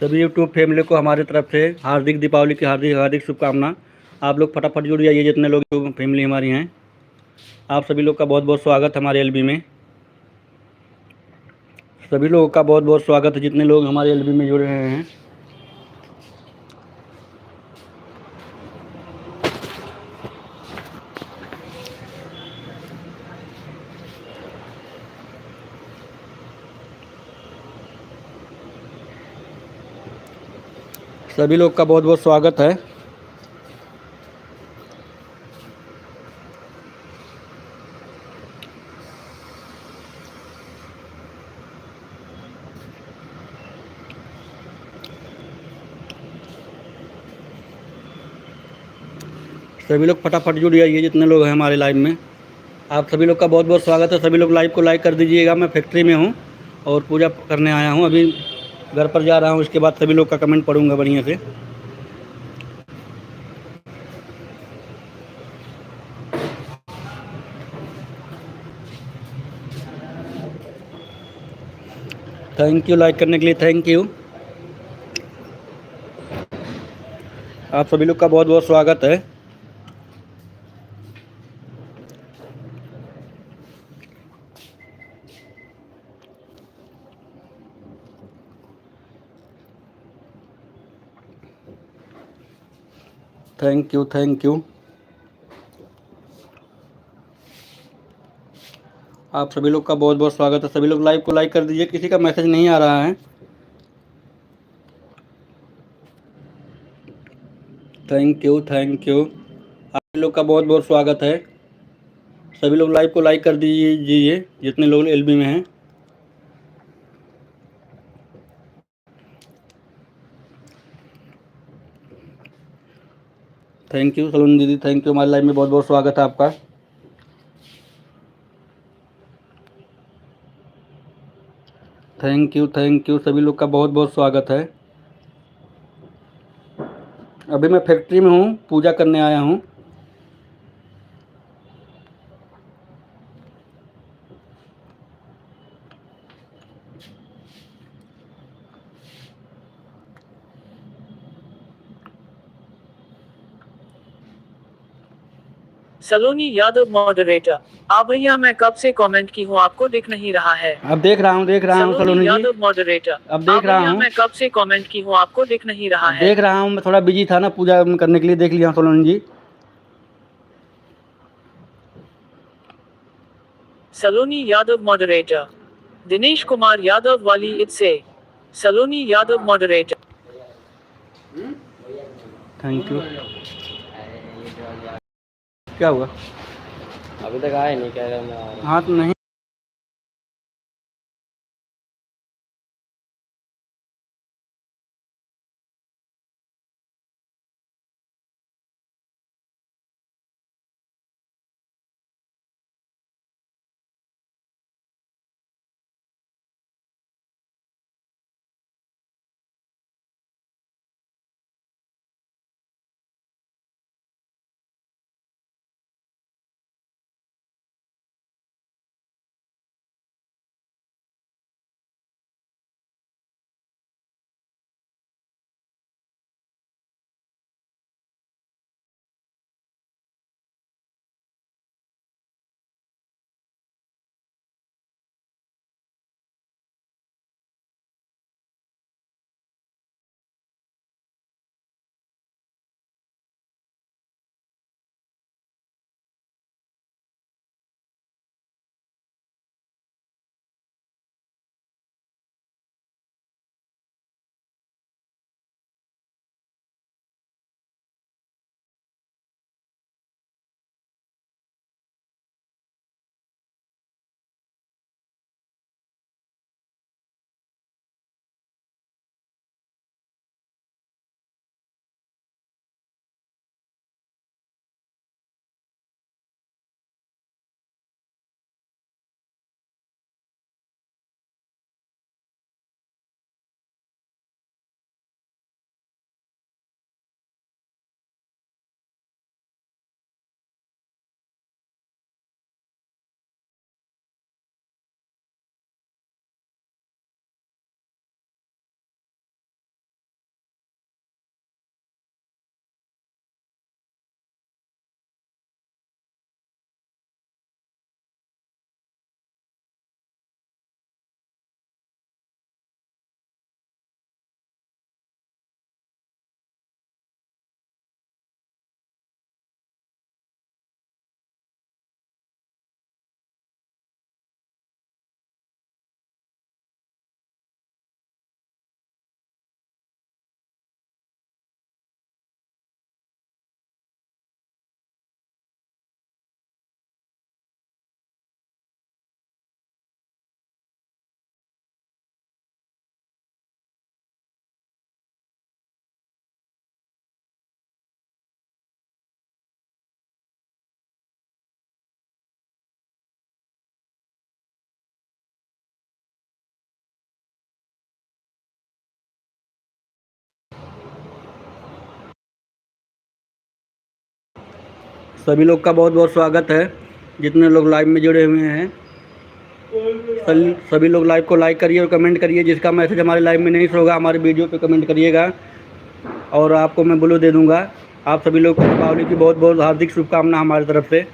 सभी YouTube family को हमारी तरफ से हार्दिक दीपावली की हार्दिक हार्दिक शुभकामना। आप लोग फटाफट जुड़ जाइए, जितने लोग यूट्यूब फैमिली हमारी हैं। आप सभी लोग का बहुत बहुत स्वागत हमारे एलबी में। सभी लोगों का बहुत बहुत स्वागत है, जितने लोग हमारे एलबी में जुड़ रहे हैं। सभी लोग का बहुत बहुत स्वागत है। सभी लोग फटाफट जुड़ जाइए, जितने लोग हैं हमारे लाइव में। आप सभी लोग का बहुत बहुत स्वागत है। सभी लोग लाइव को लाइक कर दीजिएगा। मैं फैक्ट्री में हूँ और पूजा करने आया हूँ, अभी घर पर जा रहा हूँ। उसके बाद सभी लोग का कमेंट पढ़ूंगा बढ़िया से। थैंक यू लाइक करने के लिए, थैंक यू। आप सभी लोग का बहुत बहुत स्वागत है। Thank you thank you. आप सभी लोग का बहुत बहुत स्वागत है। सभी लोग लाइव को लाइक कर दीजिए। किसी का मैसेज नहीं आ रहा है। Thank you thank you. आप लोग का बहुत बहुत स्वागत है। सभी लोग लाइव को लाइक कर दीजिए, जितने लोग एलबी में हैं। थैंक यू सलोनी दीदी, थैंक यू। हमारे लाइव में बहुत बहुत स्वागत है आपका। Thank you. सभी लोग का बहुत बहुत स्वागत है। अभी मैं फैक्ट्री में हूँ, पूजा करने आया हूँ। सलोनी यादव मॉडरेटर। भैया मैं कब से कमेंट की हूँ, आपको दिख नहीं रहा है। अब देख रहा हूँ सलोनी जी। यादव मॉडरेटर। अब देख रहा भैया हूँ। मैं कब से कमेंट की हूँ, आपको दिख नहीं रहा अब है। देख रहा हूँ, मैं थोड़ा बिजी था ना पूजा करने के लिए। देख लिया सलोनी जी। सलोनी यादव मॉडरेटर। दिनेश कुमार यादव वाली ईद से। सलोनी यादव मॉडरेटर। Thank you. क्या हुआ? अभी तक आए नहीं, कह रहे मैं हाँ तो नहीं सभी लोग का बहुत बहुत स्वागत है, जितने लोग लाइव में जुड़े हुए हैं। सभी लोग लाइव को लाइक करिए और कमेंट करिए। जिसका मैसेज हमारे लाइव में नहीं होगा, हमारे वीडियो पे कमेंट करिएगा और आपको मैं ब्लू दे दूँगा। आप सभी लोग को दीपावली की बहुत बहुत हार्दिक शुभकामना हमारी तरफ से।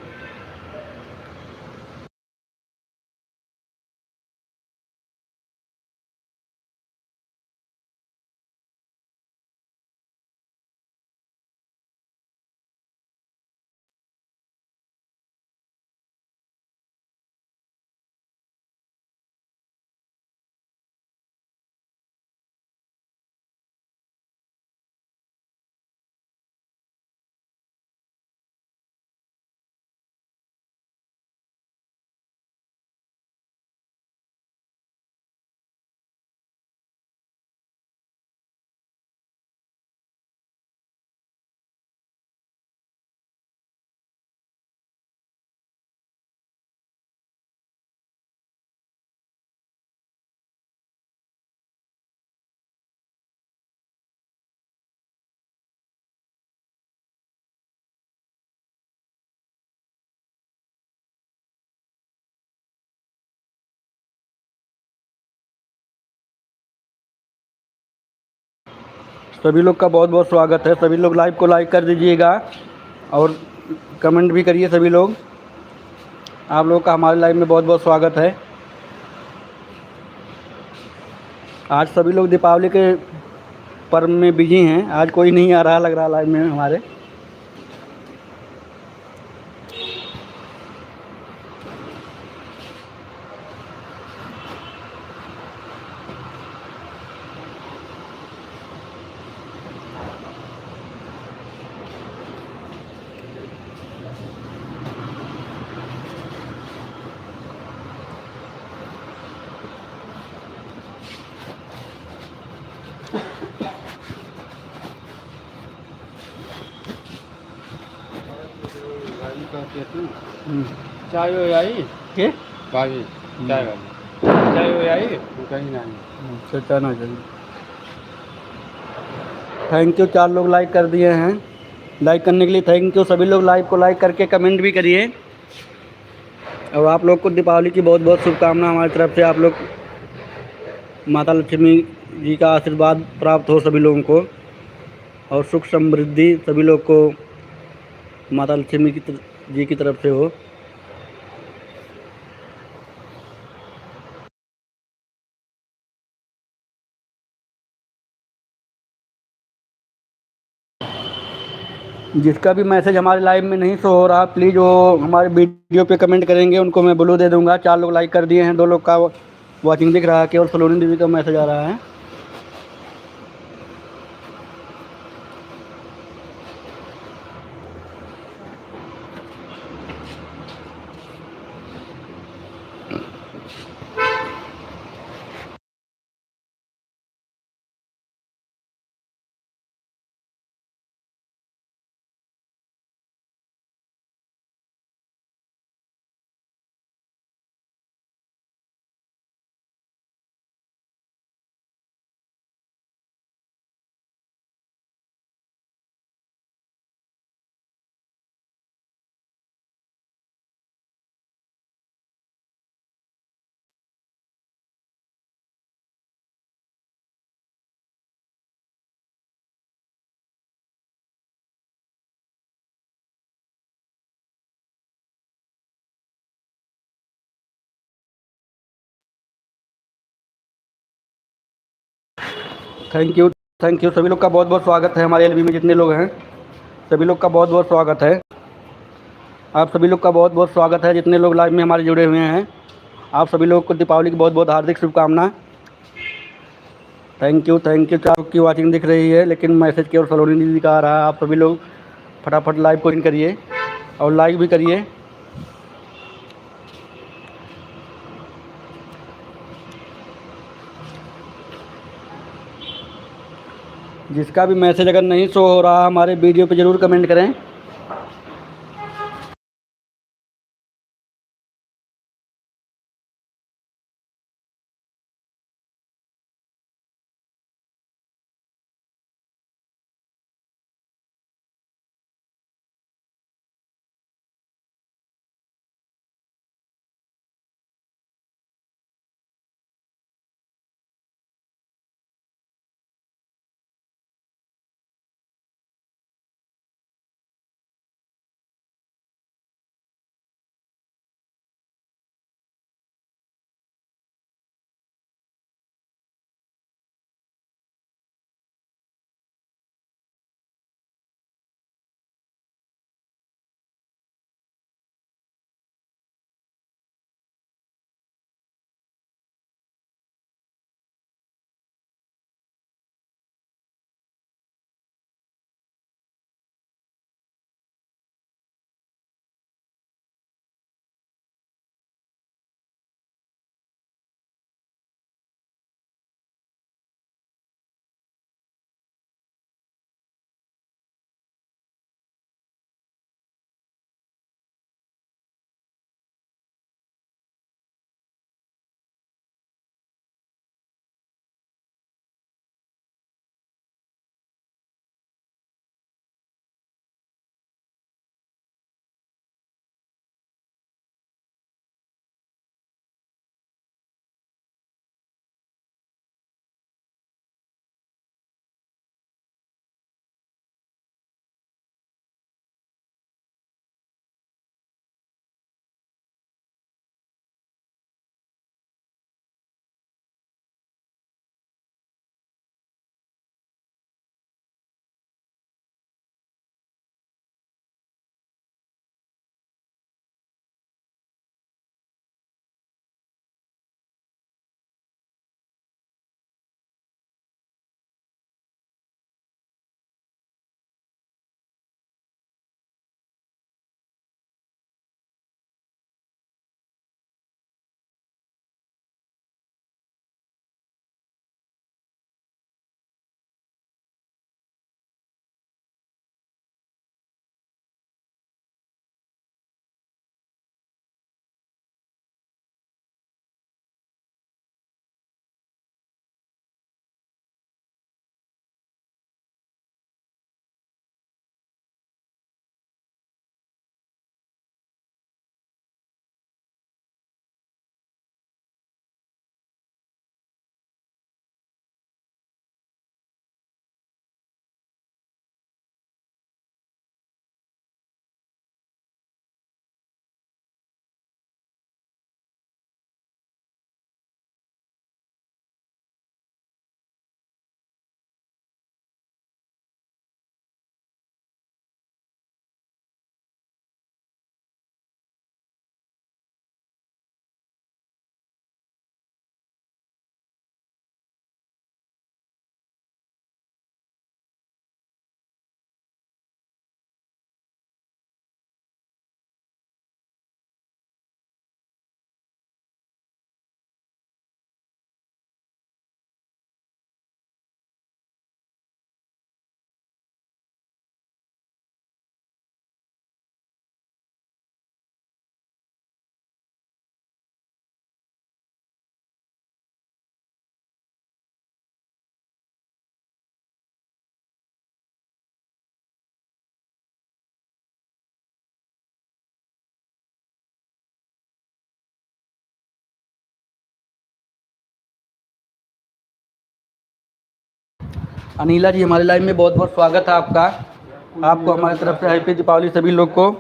सभी लोग का बहुत बहुत स्वागत है। सभी लोग लाइव को लाइक कर दीजिएगा और कमेंट भी करिए। सभी लोग, आप लोग का हमारे लाइव में बहुत बहुत स्वागत है। आज सभी लोग दीपावली के पर्व में बिजी हैं। आज कोई नहीं आ रहा लग रहा लाइव में हमारे। चाय हो आई के भाभी चाय वाली चाय हो आई कहीं नहीं चना चाहिए। थैंक यू, 4 लोग लाइक कर दिए हैं। लाइक करने के लिए थैंक यू। सभी लोग लाइव को लाइक करके कमेंट भी करिए और आप लोग को दीपावली की बहुत बहुत शुभकामना हमारी तरफ से। आप लोग माता लक्ष्मी जी का आशीर्वाद प्राप्त हो सभी लोगों को और सुख समृद्धि सभी लोग को माता लक्ष्मी जी की तरफ से हो। जिसका भी मैसेज हमारे लाइव में नहीं शो हो रहा, प्लीज़ वो हमारे वीडियो पे कमेंट करेंगे, उनको मैं ब्लू दे दूंगा। 4 लोग लाइक कर दिए हैं, 2 लोग का वॉचिंग दिख रहा है, केवल सलोनी दीदी का मैसेज आ रहा है। Thank you, thank you. सभी लोग का बहुत बहुत स्वागत है हमारे एलबी में, जितने लोग हैं सभी लोग का बहुत बहुत स्वागत है। आप सभी लोग का बहुत बहुत स्वागत है, जितने लोग लाइव में हमारे जुड़े हुए हैं। आप सभी लोग को दीपावली की बहुत बहुत हार्दिक शुभकामना। Thank you, thank you. आपकी वॉचिंग दिख रही है लेकिन मैसेज केवल सलोनी दीदी का आ रहा है। आप सभी लोग फटाफट लाइव को इन करिए और लाइक भी करिए। जिसका भी मैसेज अगर नहीं शो हो रहा, हमारे वीडियो पे ज़रूर कमेंट करें। अनिला जी हमारे लाइव में बहुत बहुत स्वागत है आपका। आपको हमारी तरफ से हैप्पी दीपावली सभी लोग को।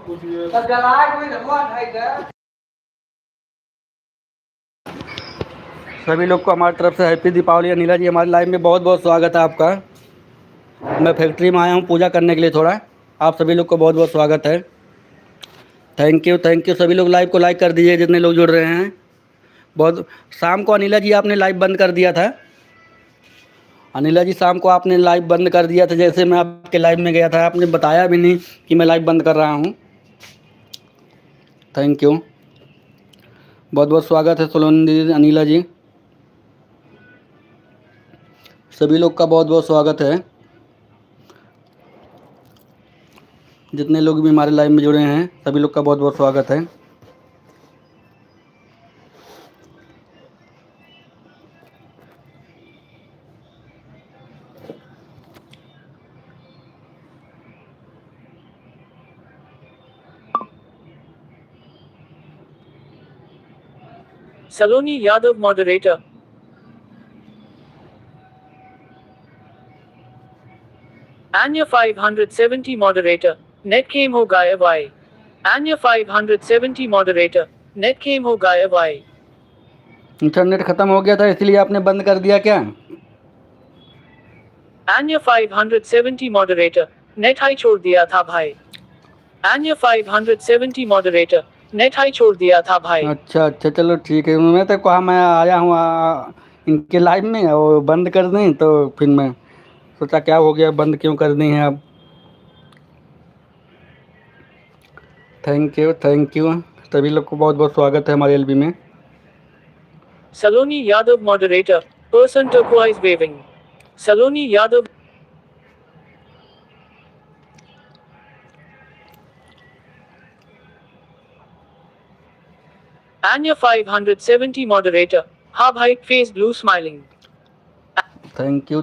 सभी लोग को हमारी तरफ से हैप्पी दीपावली। अनिला जी हमारे लाइव में बहुत बहुत स्वागत है आपका। मैं फैक्ट्री में आया हूँ पूजा करने के लिए थोड़ा। आप सभी लोग को बहुत बहुत स्वागत है। थैंक यू सभी लोग लाइव को लाइक कर दीजिए जितने लोग जुड़ रहे हैं। बहुत शाम को अनिला जी आपने लाइव बंद कर दिया था। अनिला जी शाम को आपने लाइव बंद कर दिया था, जैसे मैं आपके लाइव में गया था आपने बताया भी नहीं कि मैं लाइव बंद कर रहा हूँ। थैंक यू, बहुत बहुत स्वागत है सोलोनी दीदी, अनिला जी, सभी लोग का बहुत बहुत स्वागत है। जितने लोग भी हमारे लाइव में जुड़े हैं सभी लोग का बहुत बहुत स्वागत है। Saloni Yadav moderator. Anya 570 moderator. Net came ho gaya bhai. Anya 570 moderator. Net came ho gaya bhai. Internet ख़त्म हो गया था इसलिए आपने बंद कर दिया क्या? Anya 570 moderator. Net high छोड़ दिया था भाई. Anya 570 moderator. Net high छोड़ दिया था भाई. अच्छा चलो ठीक है। मैं तो कहा मैं आया हूँ इनके लाइव में और बंद कर दें, तो फिर मैं सोचा क्या हो गया, बंद क्यों कर दी हैं आप। थैंक यू सभी लोग को बहुत बहुत स्वागत है हमारे एलबी में। Saloni Yadav moderator. Person turquoise waving. Saloni Yadav. Anya 570 moderator. Ha bhai, face blue smiling. Thank you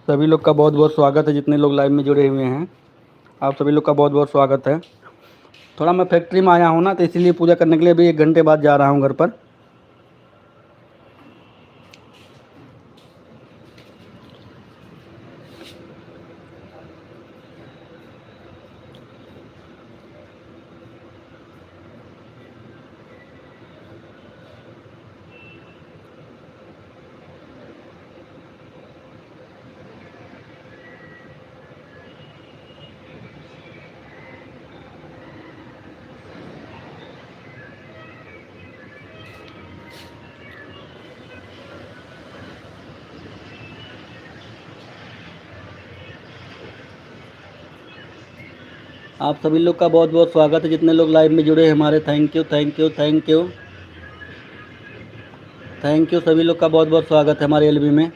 सभी लोग का बहुत बहुत स्वागत है जितने लोग लाइव में जुड़े हुए हैं। आप सभी लोग का बहुत बहुत स्वागत है। थोड़ा मैं फैक्ट्री में आया हूँ ना, तो इसीलिए पूजा करने के लिए अभी 1 घंटे बाद जा रहा हूँ घर पर। आप सभी लोग का बहुत बहुत स्वागत है जितने लोग लाइव में जुड़े हैं हमारे। थैंक यू सभी लोग का बहुत बहुत स्वागत है हमारे एलबी में।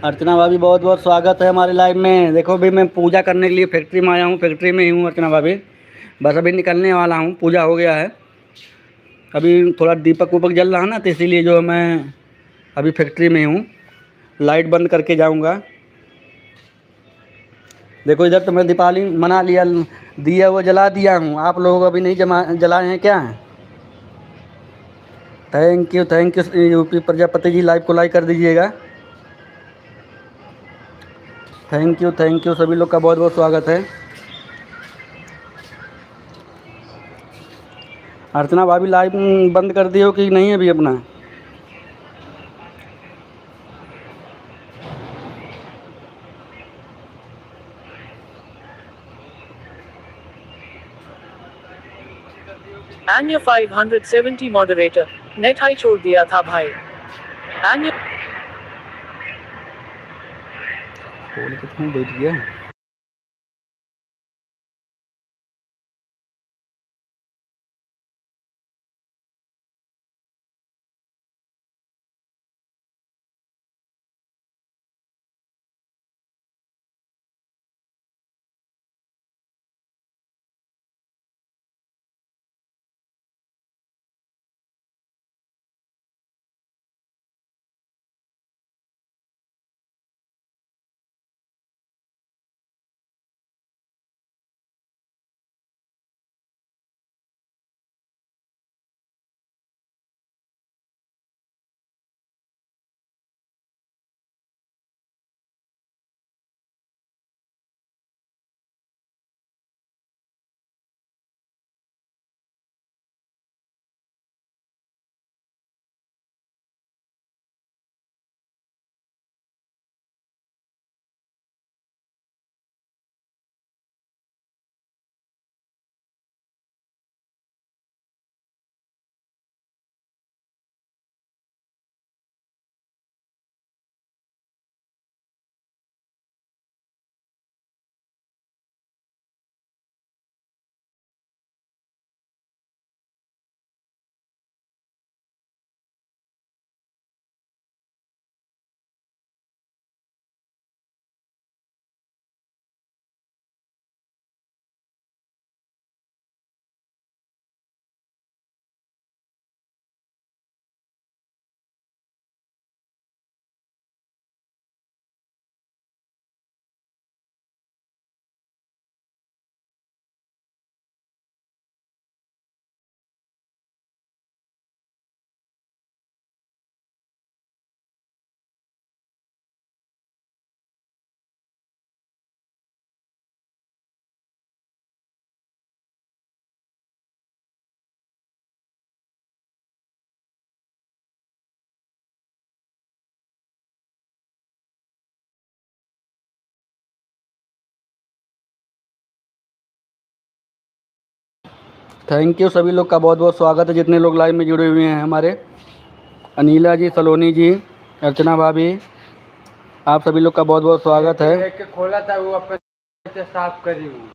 अर्चना भाभी बहुत बहुत स्वागत है हमारे लाइव में। देखो भी मैं पूजा करने के लिए फैक्ट्री में आया हूँ, फैक्ट्री में ही हूँ अर्चना भाभी। बस अभी निकलने वाला हूँ, पूजा हो गया है। अभी थोड़ा दीपक वूपक जल रहा है ना, तो इसीलिए जो मैं अभी फैक्ट्री में हूँ। लाइट बंद करके जाऊँगा। देखो इधर तो मैं दीपावली मना लिया, दिया वो जला दिया हूँ। आप लोग अभी नहीं जलाए हैं क्या? Thank you UP Prajapati ji, live को लाइक कर दीजिएगा। थैंक यू सभी लोग का बहुत बहुत स्वागत है। अर्चना भाभी लाइव बंद कर दिए हो कि नहीं अभी अपना? Anya 570 moderator. Net high छोड़ दिया था भाई. Anya बोल के क्यों बैठ गया? थैंक यू सभी लोग का बहुत बहुत स्वागत है जितने लोग लाइव में जुड़े हुए हैं हमारे। अनीला जी, सलोनी जी, अर्चना भाभी, आप सभी लोग का बहुत बहुत स्वागत है। देख के खोला था वो अपने से साफ करी हूँ।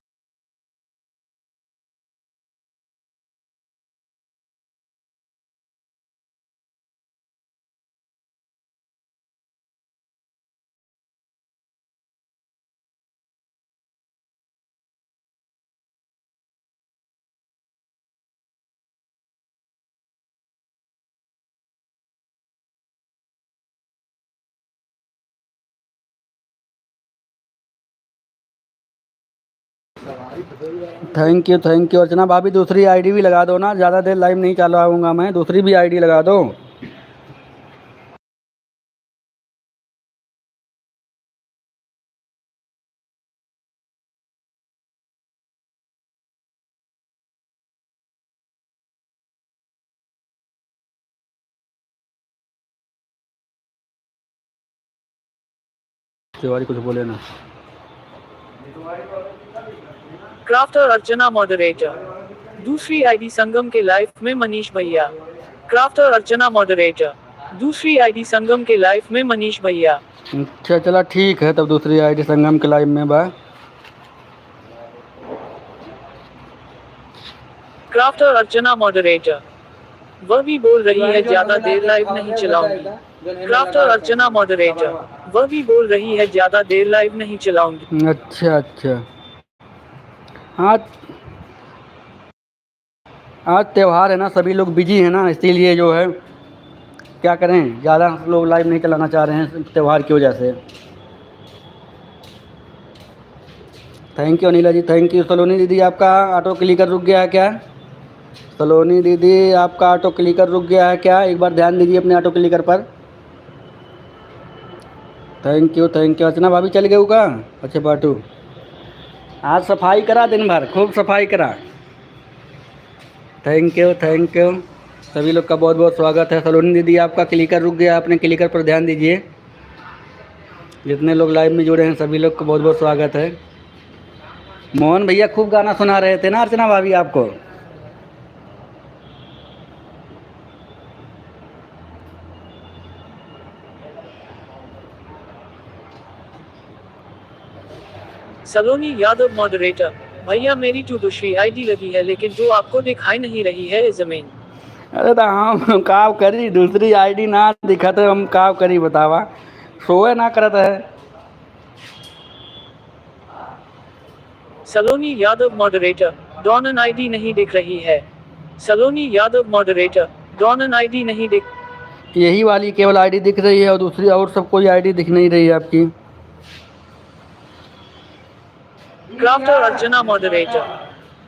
थैंक यू अर्चना भाभी, दूसरी आईडी भी लगा दो ना, ज़्यादा देर लाइव नहीं चलाऊंगा मैं, दूसरी भी आईडी लगा दो। तिवारी कुछ बोले ना। Crafter Archana moderator. दूसरी आईडी संगम के लाइव में मनीष भैया। Crafter Archana moderator. दूसरी आईडी संगम के लाइव में मनीष भैया। अच्छा चला ठीक है, तब दूसरी आईडी संगम के लाइव में बा। Crafter Archana moderator. वह भी बोल रही है ज्यादा देर लाइव नहीं चलाऊंगी। Crafter Archana moderator. वह भी बोल रही है ज्यादा देर लाइव नहीं चलाऊंगी। अच्छा अच्छा, हाँ आज त्यौहार है ना, सभी लोग बिजी हैं ना, इसीलिए जो है क्या करें, ज़्यादा लोग लाइव नहीं चलाना चाह रहे हैं त्यौहार की वजह से। Thank you Anila ji, thank you. Saloni दीदी, आपका ऑटो क्लिकर रुक गया है क्या? सलोनी दीदी, आपका ऑटो क्लिकर रुक गया है क्या? एक बार ध्यान दीजिए अपने ऑटो क्लिकर पर। Thank you thank you. Archana भाभी चल गए होगा। अच्छा बाटू, आज सफाई करा, दिन भर खूब सफाई करा। थैंक यू थैंक यू, सभी लोग का बहुत बहुत स्वागत है। सलोनी दीदी, आपका क्लिकर रुक गया, अपने क्लिकर पर ध्यान दीजिए। जितने लोग लाइव में जुड़े हैं सभी लोग का बहुत बहुत स्वागत है। मोहन भैया खूब गाना सुना रहे थे ना अर्चना भाभी आपको। सलोनी यादव मॉडरेटर। भैया मेरी तो दूसरी आईडी लगी है लेकिन जो आपको दिखाई नहीं रही है जमीन। अरे तो हम काव करी, दूसरी आईडी ना दिखत है, हम काव करी बतावा, सोए ना करत है। सलोनी यादव मॉडरेटर। डॉनन आईडी नहीं दिख रही है। सलोनी यादव मॉडरेटर। डॉनन आईडी नहीं दिख। यही वाली केवल आईडी दिख रही है और दूसरी और सब कोई आईडी दिख नहीं रही है आपकी। Crafter Archana moderator.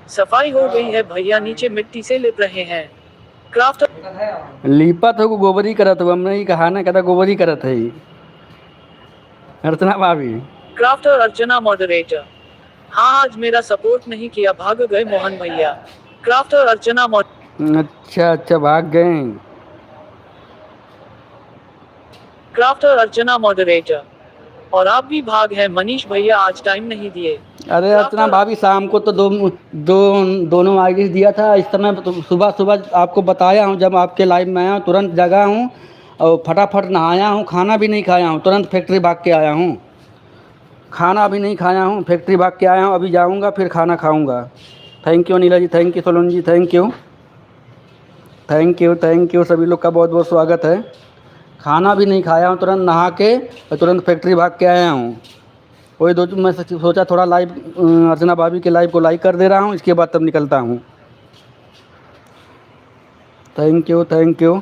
सफाई हो गई है भैया, नीचे मिट्टी से लिप रहे हैं। क्राफ्टर। लीपत हो गोबरी करत हो, हमने ही कहा ना, कहता गोबरी करत है ही। अर्चना भाभी, क्राफ्टर अर्चना मॉडरेटर। हाँ आज मेरा सपोर्ट नहीं किया, भाग गए मोहन भैया। क्राफ्टर अर्चना मॉड। अच्छा अच्छा भाग गए। Crafter Archana moderator. और आप भी भाग हैं मनीष भैया, आज टाइम नहीं दिए। अरे अर्चना भाभी, शाम को तो दोनों आईडी दिया था, इस समय तो सुबह सुबह आपको बताया हूँ, जब आपके लाइव में आया हूँ तुरंत जगा हूँ और फटाफट नहाया हूँ, खाना भी नहीं खाया हूँ, तुरंत फैक्ट्री भाग के आया हूँ। खाना भी नहीं खाया हूँ, फैक्ट्री भाग के आया हूँ, अभी जाऊँगा फिर खाना खाऊँगा। Thank you Anila ji, thank you Solan ji, thank you thank you, सभी लोग का बहुत बहुत स्वागत है। खाना भी नहीं खाया हूँ, तुरंत नहा के और तुरंत फैक्ट्री भाग के आया हूँ। वही दो मैं सोचा थोड़ा लाइव अर्चना भाभी के लाइव को लाइक कर दे रहा हूँ, इसके बाद तब निकलता हूँ। Thank you.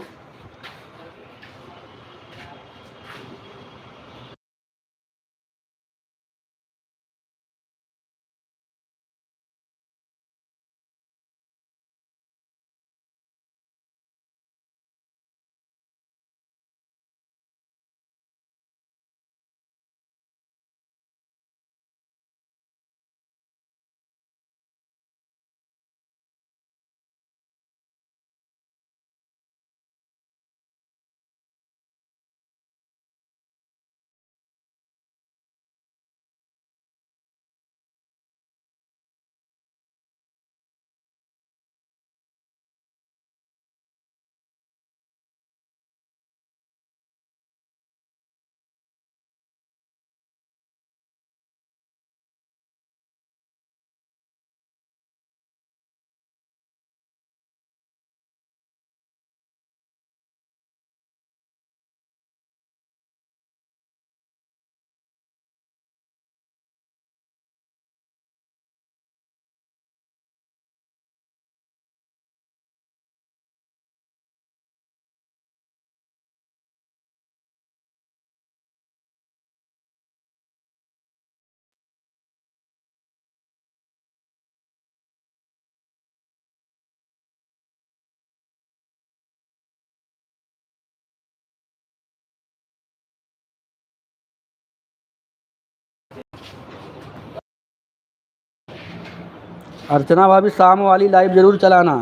अर्चना भाभी शाम वाली लाइव ज़रूर चलाना।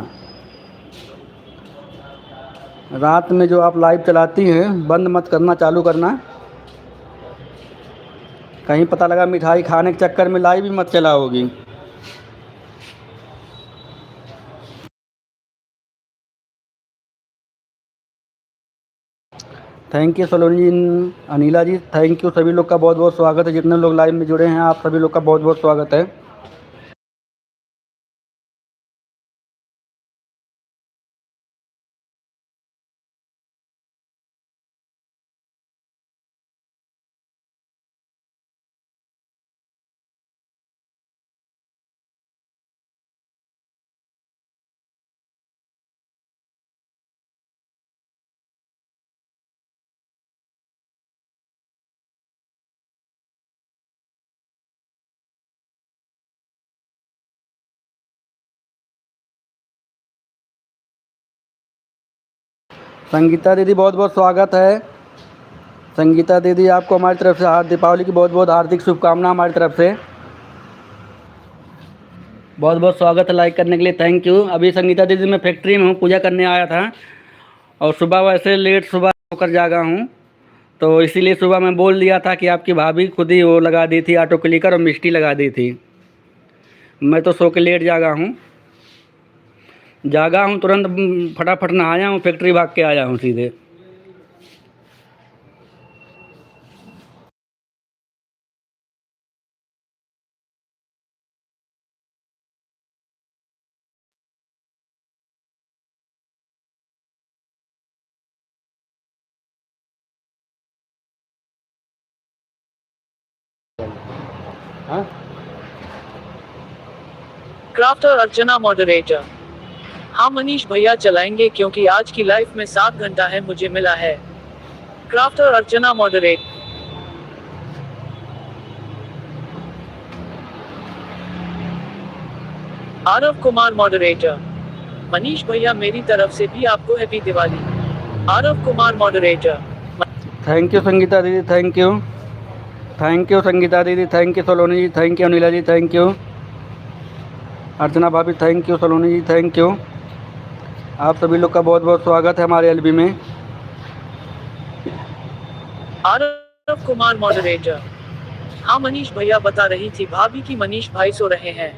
रात में जो आप लाइव चलाती हैं बंद मत करना, चालू करना। कहीं पता लगा मिठाई खाने के चक्कर में लाइव ही मत चलाओगी। Thank you Saloni ji, Anila ji, thank you. सभी लोग का बहुत बहुत स्वागत है। जितने लोग लाइव में जुड़े हैं आप सभी लोग का बहुत बहुत स्वागत है। संगीता दीदी बहुत बहुत स्वागत है। संगीता दीदी आपको हमारी तरफ से दीपावली की बहुत बहुत हार्दिक शुभकामना हमारी तरफ से। बहुत बहुत स्वागत है लाइक करने के लिए, थैंक यू। अभी संगीता दीदी मैं फैक्ट्री में हूँ, पूजा करने आया था और सुबह वैसे लेट सुबह होकर जागा हूँ, तो इसीलिए सुबह मैं बोल दिया था कि आपकी भाभी खुद ही वो लगा दी थी ऑटो क्लिकर और मिष्टी लगा दी थी। मैं तो सो के लेट जागा हूँ तुरंत फटाफट नहाया हूँ, फैक्ट्री भाग के आया हूँ सीधे। हाँ क्राफ्टर अर्चना मॉडरेटर। हाँ मनीष भैया चलाएंगे क्योंकि आज की लाइफ में 7 घंटा है मुझे मिला है। Crafter Archana moderate. Aarav Kumar moderator. Manish भैया मेरी तरफ से भी आपको happy Diwali. Aarav Kumar moderator. Thank you Sangeeta दीदी, thank you. Thank you Sangeeta दीदी, thank you Saloni ji, thank you Anila ji, thank you. Archana भाभी thank you, Saloni ji thank you. आप सभी लोग का बहुत बहुत स्वागत है हमारे एलबी में। आरव कुमार मॉडरेटर। हाँ मनीष भैया बता रही थी भाभी की मनीष भाई सो रहे हैं।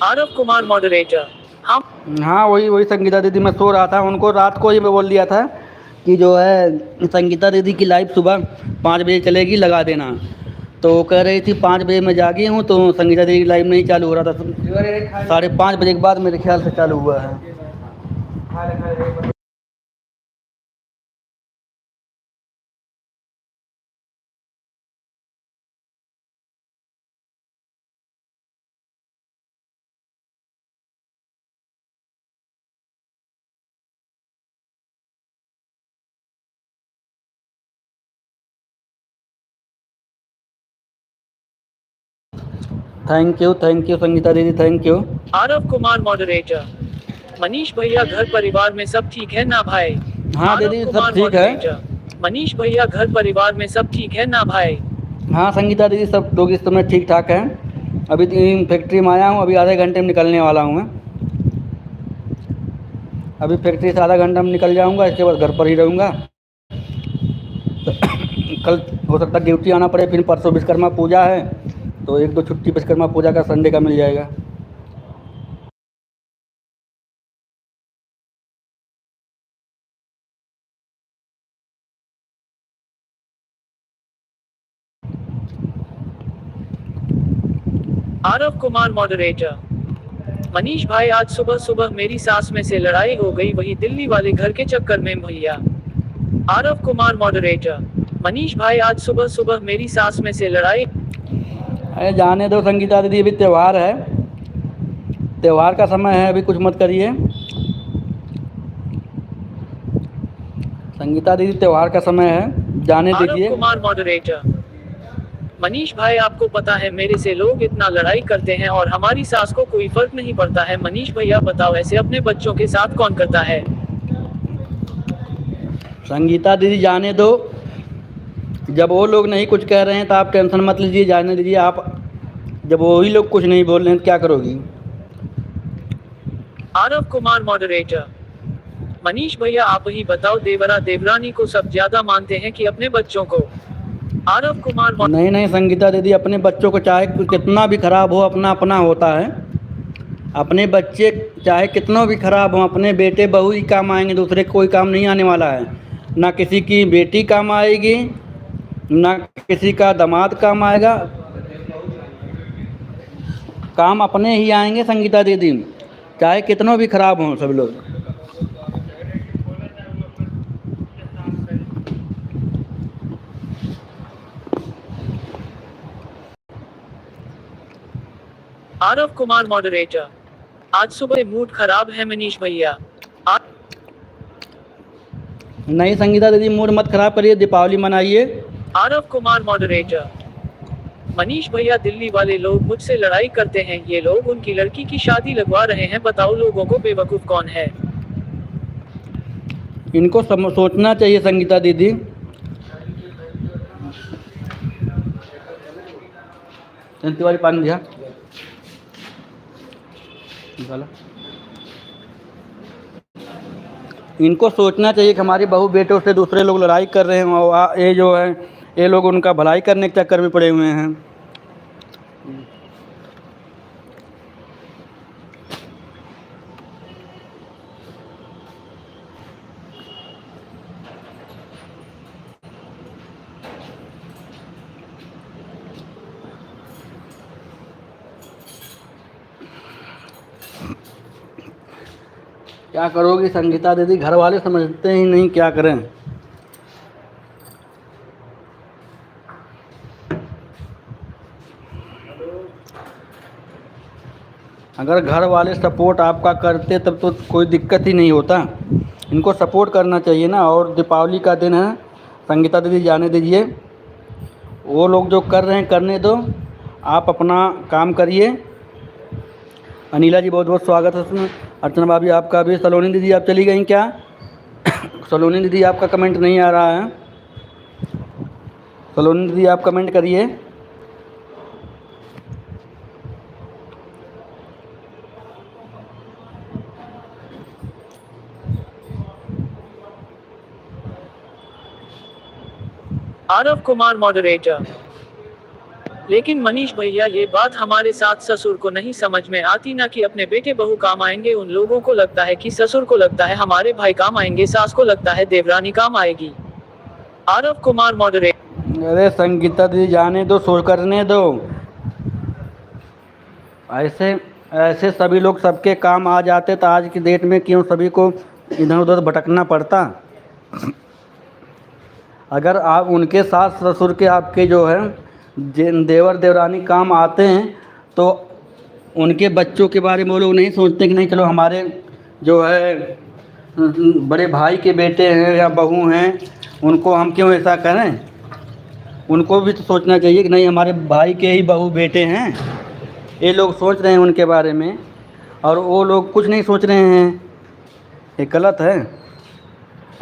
आरव कुमार मॉडरेटर। हाँ वही संगीता दीदी, मैं सो रहा था, उनको रात को ही मैं बोल दिया था कि जो है संगीता दीदी की लाइव सुबह 5 बजे चलेगी, लगा देना। तो वो कह रही थी 5 बजे मैं जागी हूँ, तो संगीता दीदी की लाइव नहीं चालू हो रहा था। 5:30 बजे के बाद मेरे ख्याल से चालू हुआ है। थैंक यू संगीता दीदी, thank you. Aarav Kumar moderator. Manish भैया घर परिवार में सब ठीक है ना भाई? हाँ आरव दीदी सब कुमार ठीक है। मॉडरेटर। मनीष भैया घर परिवार में सब ठीक है ना भाई? हाँ संगीता दीदी सब लोग इस समय ठीक ठाक हैं। अभी फैक्ट्री में आया हूँ, अभी आधे घंटे में निकलने वाला हूँ मैं। अभी फैक्ट्री से आधा घंटा में निकल जाऊँगा, इसके बाद घर पर ही रहूँगा। कल हो सकता है ड्यूटी आना पड़े, फिर परसों विश्वकर्मा पूजा है, तो 1-2 छुट्टी विश्वकर्मा पूजा का संडे का मिल जाएगा। आरव कुमार मॉडरेटर। मनीष भाई आज सुबह सुबह मेरी सास में से लड़ाई हो गई, वही दिल्ली वाले घर के चक्कर में भैया। आरव कुमार मॉडरेटर। मनीष भाई आज सुबह सुबह मेरी सास में से लड़ाई। अरे जाने दो संगीता दीदी, अभी त्यौहार है, त्यौहार का समय है, अभी कुछ मत करिए संगीता दीदी, त्यौहार का समय है, जाने दीजिए। आरव कुमार मॉडरेटर। मनीष भाई आपको पता है मेरे से लोग इतना लड़ाई करते हैं और हमारी सास को कोई फर्क नहीं पड़ता है। मनीष भैया बताओ ऐसे अपने बच्चों के साथ कौन करता है? संगीता दीदी जाने दो, जब वो लोग नहीं कुछ कह रहे हैं तो आप टेंशन मत लीजिए, जाने दीजिए। आप जब वही लोग कुछ नहीं बोल रहे हैं तो क्या करोगी? आरव कुमार मॉडरेटर। मनीष भैया आप ही बताओ, देवरा देवरानी को सब ज्यादा मानते हैं कि अपने बच्चों को? आरव कुमार नहीं नहीं संगीता दीदी, अपने बच्चों को चाहे कितना भी खराब हो, अपना अपना होता है। अपने बच्चे चाहे कितना भी खराब हो, अपने बेटे बहू ही काम आएंगे, दूसरे को कोई काम नहीं आने वाला है। ना किसी की बेटी काम आएगी, ना किसी का दामाद काम आएगा, काम अपने ही आएंगे संगीता दीदी, चाहे कितना भी खराब हों सब लोग। आरव कुमार मॉडरेटर। आज सुबह मूड खराब है मनीष भैया। नहीं संगीता दीदी, मूड मत खराब करिए, दीपावली मनाइए। आरव कुमार मॉडरेटर। मनीष भैया दिल्ली वाले लोग मुझसे लड़ाई करते हैं, ये लोग उनकी लड़की की शादी लगवा रहे हैं, बताओ लोगों को बेवकूफ कौन है? इनको सोचना चाहिए संगीता दीदी। तिवारी पानी दिया निकाला। इनको सोचना चाहिए कि हमारी बहू बेटों से दूसरे लोग लड़ाई कर रहे हैं, और ये जो है ये लोग उनका भलाई करने के चक्कर में पड़े हुए हैं। क्या करोगी संगीता दीदी, घर वाले समझते ही नहीं, क्या करें। अगर घर वाले सपोर्ट आपका करते तब तो कोई दिक्कत ही नहीं होता। इनको सपोर्ट करना चाहिए ना। और दीपावली का दिन है संगीता दीदी, जाने दीजिए, वो लोग जो कर रहे हैं करने दो, आप अपना काम करिए। अनिला जी बहुत बहुत स्वागत है उसमें। अर्चना भाभी आपका भी। सलोनी दीदी आप चली गई क्या? सलोनी दीदी आपका कमेंट नहीं आ रहा है। सलोनी दीदी आप कमेंट करिए। आरव कुमार मॉडरेटर। लेकिन मनीष भैया ये बात हमारे साथ ससुर को नहीं समझ में आती, ना कि अपने बेटे बहू काम आएंगे। उन लोगों को लगता है कि ससुर को लगता है हमारे भाई काम आएंगे, सास को लगता है देवरानी काम आएगी। आरव कुमार मॉडरेटर। अरे संगीता दीदी जाने दो, सोच करने दो। ऐसे ऐसे सभी लोग सबके काम आ जाते तो आज की डेट में क्यों सभी को इधर उधर भटकना पड़ता। अगर आप उनके सास ससुर के आपके जो है देवर देवरानी काम आते हैं तो उनके बच्चों के बारे में वो लोग नहीं सोचते कि नहीं चलो हमारे जो है बड़े भाई के बेटे हैं या बहू हैं, उनको हम क्यों ऐसा करें। उनको भी तो सोचना चाहिए कि नहीं हमारे भाई के ही बहू बेटे हैं। ये लोग सोच रहे हैं उनके बारे में और वो लोग कुछ नहीं सोच रहे हैं, ये गलत है।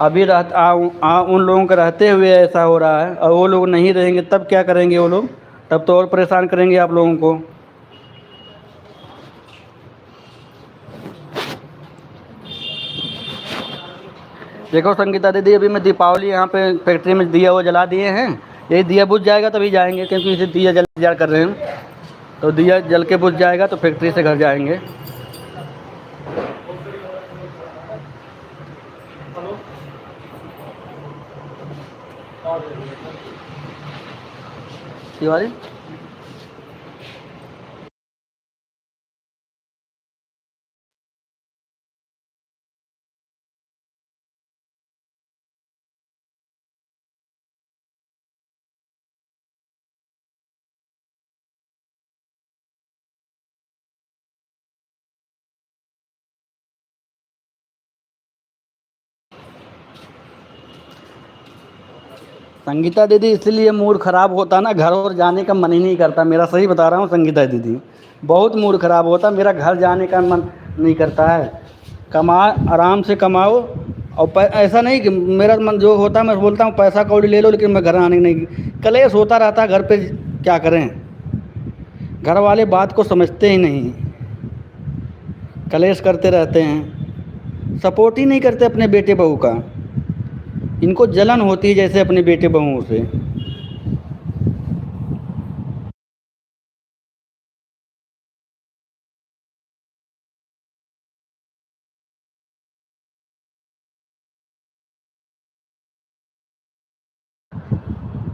अभी उन लोगों के रहते हुए ऐसा हो रहा है और वो लोग नहीं रहेंगे तब क्या करेंगे वो लोग, तब तो और परेशान करेंगे आप लोगों को। देखो संगीता दीदी, अभी मैं दीपावली यहाँ पे फैक्ट्री में दिया वो जला दिए हैं, यही दिया बुझ जाएगा तभी जाएंगे, क्योंकि इसे दिया जल कर रहे हैं तो दिया जल के बुझ जाएगा तो फैक्ट्री से घर जाएंगे। तिवारी संगीता दीदी इसलिए मूड ख़राब होता ना, घर और जाने का मन ही नहीं करता मेरा। सही बता रहा हूँ संगीता दीदी, बहुत मूड ख़राब होता, मेरा घर जाने का मन नहीं करता है। आराम से कमाओ और ऐसा नहीं कि मेरा मन जो होता मैं बोलता हूँ पैसा कौड़ी ले लो, लेकिन मैं घर आने नहीं, कलेश होता रहता है घर पे, क्या करें। घर वाले बात को समझते ही नहीं। कलेश करते रहते हैं, सपोर्ट ही नहीं करते अपने बेटे बहू का। इनको जलन होती है जैसे अपने बेटे बहुओं से।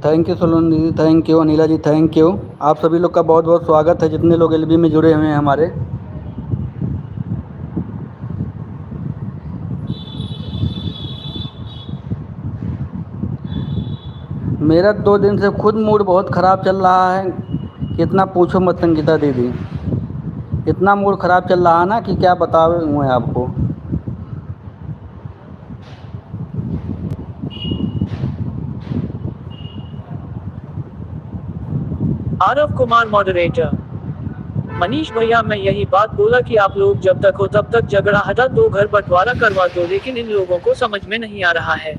Thank you Solan ji, thank you Anila ji, thank you. आप सभी लोग का बहुत बहुत स्वागत है, जितने लोग एलबी में जुड़े हुए हैं हमारे। मेरा 2 दिन से खुद मूड बहुत ख़राब चल रहा है कि इतना पूछो मत संगीता दीदी। इतना मूड ख़राब चल रहा है ना कि क्या बताऊँ मैं आपको। आरव कुमार मॉडरेटर। मनीष भैया मैं यही बात बोला कि आप लोग जब तक हो तब तक झगड़ा हटा दो, घर बंटवारा करवा दो, लेकिन इन लोगों को समझ में नहीं आ रहा है।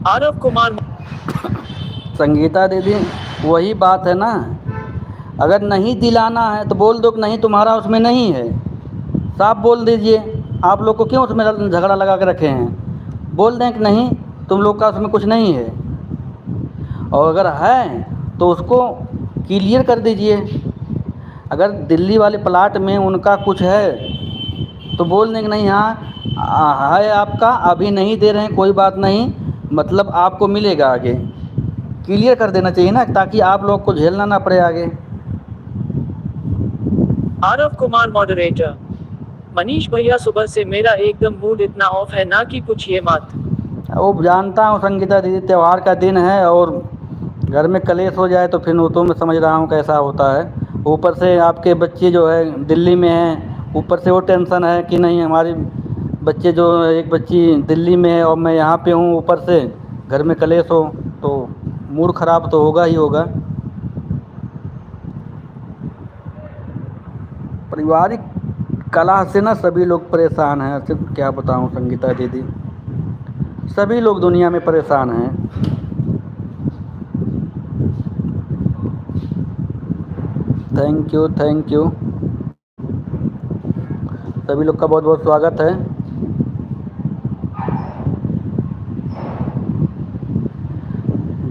आरव कुमार। संगीता दीदी वही बात है ना, अगर नहीं दिलाना है तो बोल दो कि नहीं तुम्हारा उसमें नहीं है, साफ बोल दीजिए। आप लोग को क्यों उसमें झगड़ा लगा के रखे हैं? बोल दें कि नहीं तुम लोग का उसमें कुछ नहीं है, और अगर है तो उसको क्लियर कर दीजिए। अगर दिल्ली वाले प्लाट में उनका कुछ है तो बोल दें कि नहीं हाँ है आपका, अभी नहीं दे रहे हैं कोई बात नहीं, मतलब आपको मिलेगा आगे। क्लियर कर देना चाहिए ना, ताकि आप लोग को झेलना ना पड़े आगे। आरव कुमार मॉडरेटर। मनीष भैया सुबह से मेरा एकदम मूड इतना ऑफ है ना कि पूछिए मत। वो जानता हूँ संगीता दीदी, त्यौहार का दिन है और घर में कलेश हो जाए तो फिर वो तो मैं समझ रहा हूँ कैसा होता है। ऊपर से आपके बच्चे जो है दिल्ली में हैं, ऊपर से वो टेंशन है कि नहीं हमारी बच्चे जो एक बच्ची दिल्ली में है और मैं यहाँ पे हूँ, ऊपर से घर में कलेश हो तो मूड ख़राब तो होगा ही होगा। पारिवारिक कलह से ना सभी लोग परेशान हैं, सिर्फ क्या बताऊँ संगीता दीदी, सभी लोग दुनिया में परेशान हैं। Thank you, thank you. सभी लोग का बहुत बहुत स्वागत है।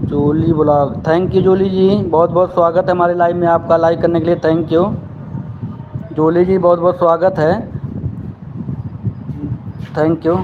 Julie blog, thank you Jully ji, बहुत बहुत स्वागत है हमारे लाइव में आपका, लाइक करने के लिए थैंक यू। जूली जी बहुत बहुत स्वागत है, थैंक यू।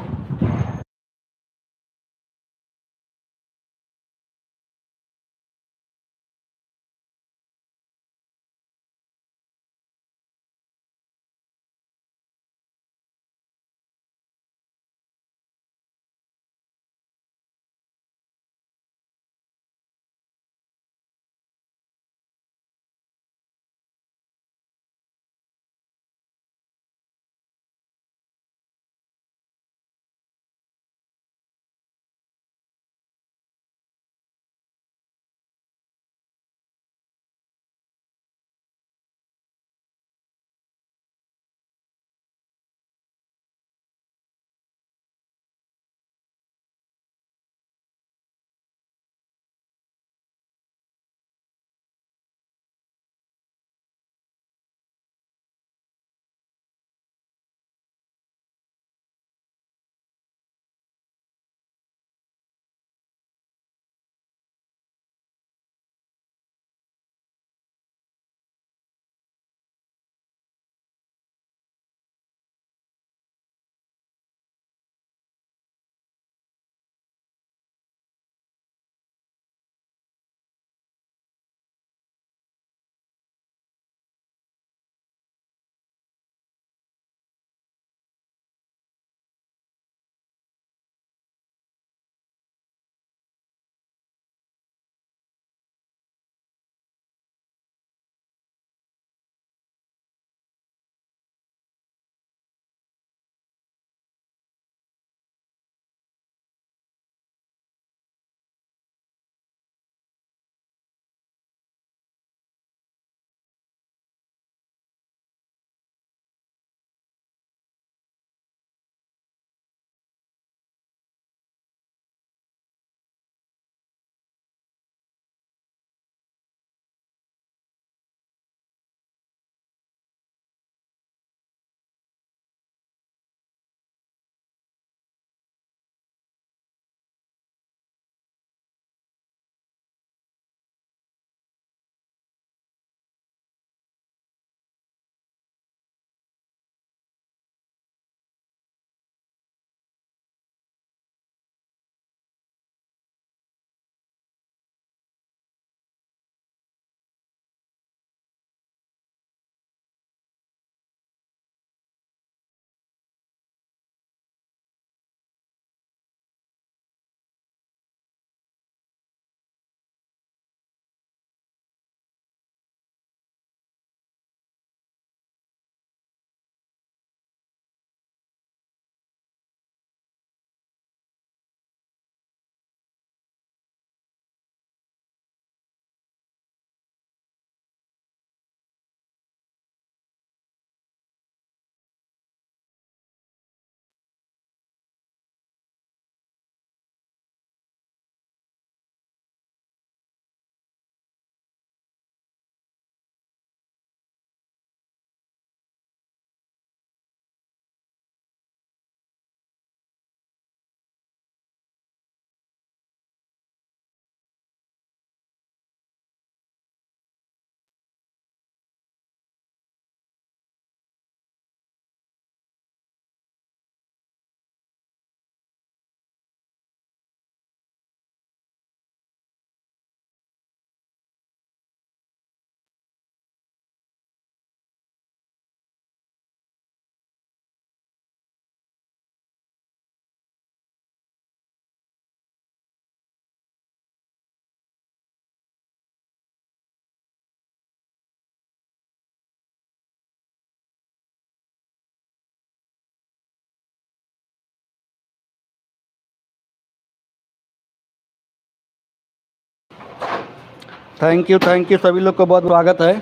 थैंक यू सभी लोग को बहुत स्वागत है।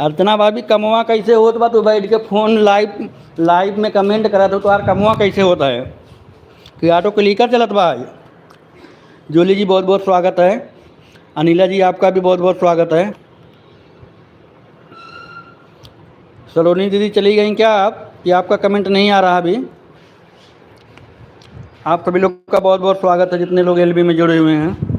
अर्चना भाभी कमवा कैसे होत बा, तू बैठ के फ़ोन लाइव में कमेंट करा तो यार कमवा कैसे होता है कि ऑटो क्लिकर चलत बा। जूली जी बहुत बहुत स्वागत है। अनिला जी आपका भी बहुत बहुत स्वागत है। सलोनी दीदी चली गई क्या आप, या आपका कमेंट नहीं आ रहा अभी? आप सभी लोग का बहुत बहुत स्वागत है जितने लोग एलबी में जुड़े हुए हैं।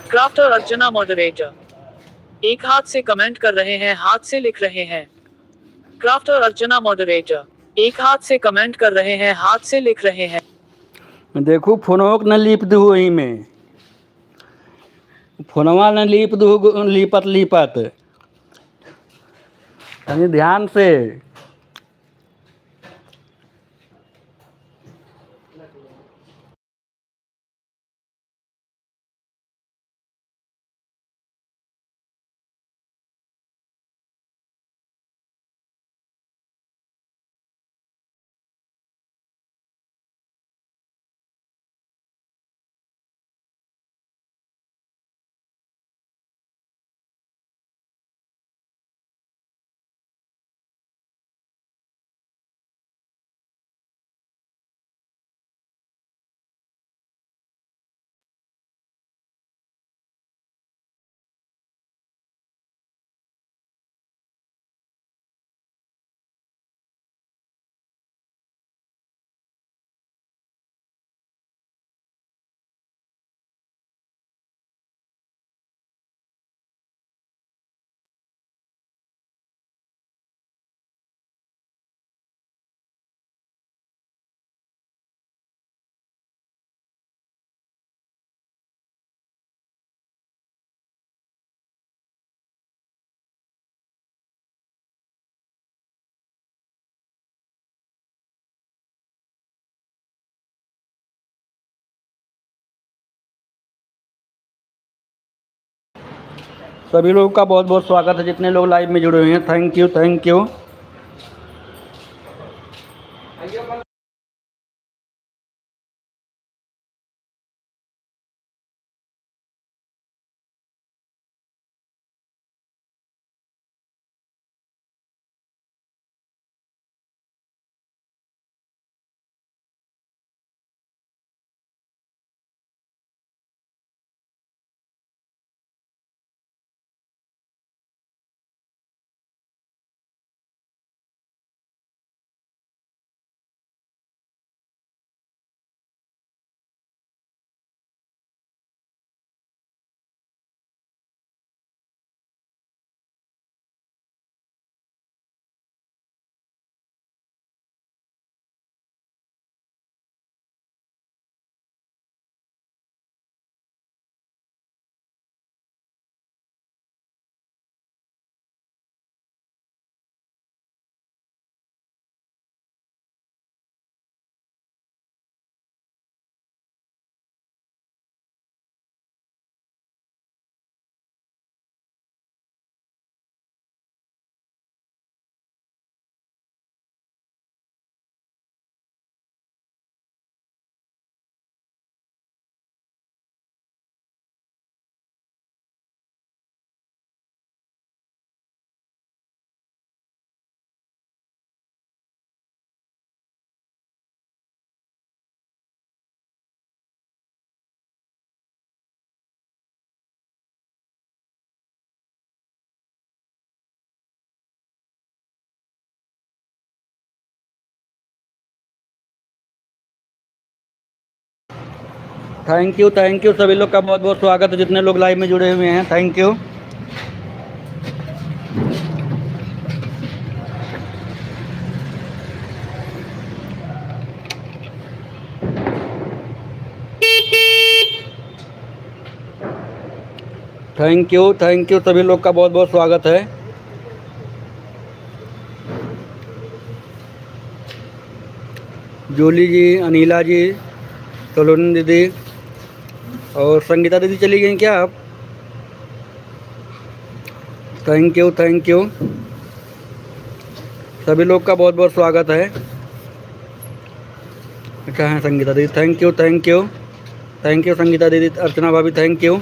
क्राफ्टर अर्चना मॉडरेटर, एक हाथ से कमेंट कर रहे हैं, हाथ से लिख रहे हैं। क्राफ्टर अर्चना मॉडरेटर, एक हाथ से कमेंट कर रहे हैं, हाथ से लिख रहे हैं। देखो फोनोक न लीप दू वही में, फोनवा न लीप दू लीपत लीपत यानी ध्यान से। सभी लोगों का बहुत बहुत स्वागत है जितने लोग लाइव में जुड़े हुए हैं। Thank you thank you. Thank you सभी लोग का बहुत बहुत स्वागत है जितने लोग लाइव में जुड़े हुए हैं। Thank you. थैंक यू सभी लोग का बहुत बहुत स्वागत है। जूली जी, अनिला जी, सलोनी दीदी और संगीता दीदी चली गई क्या आप? थैंक यू सभी लोग का बहुत बहुत स्वागत है। अच्छा है संगीता दीदी, थैंक यू संगीता दीदी, अर्चना भाभी थैंक यू।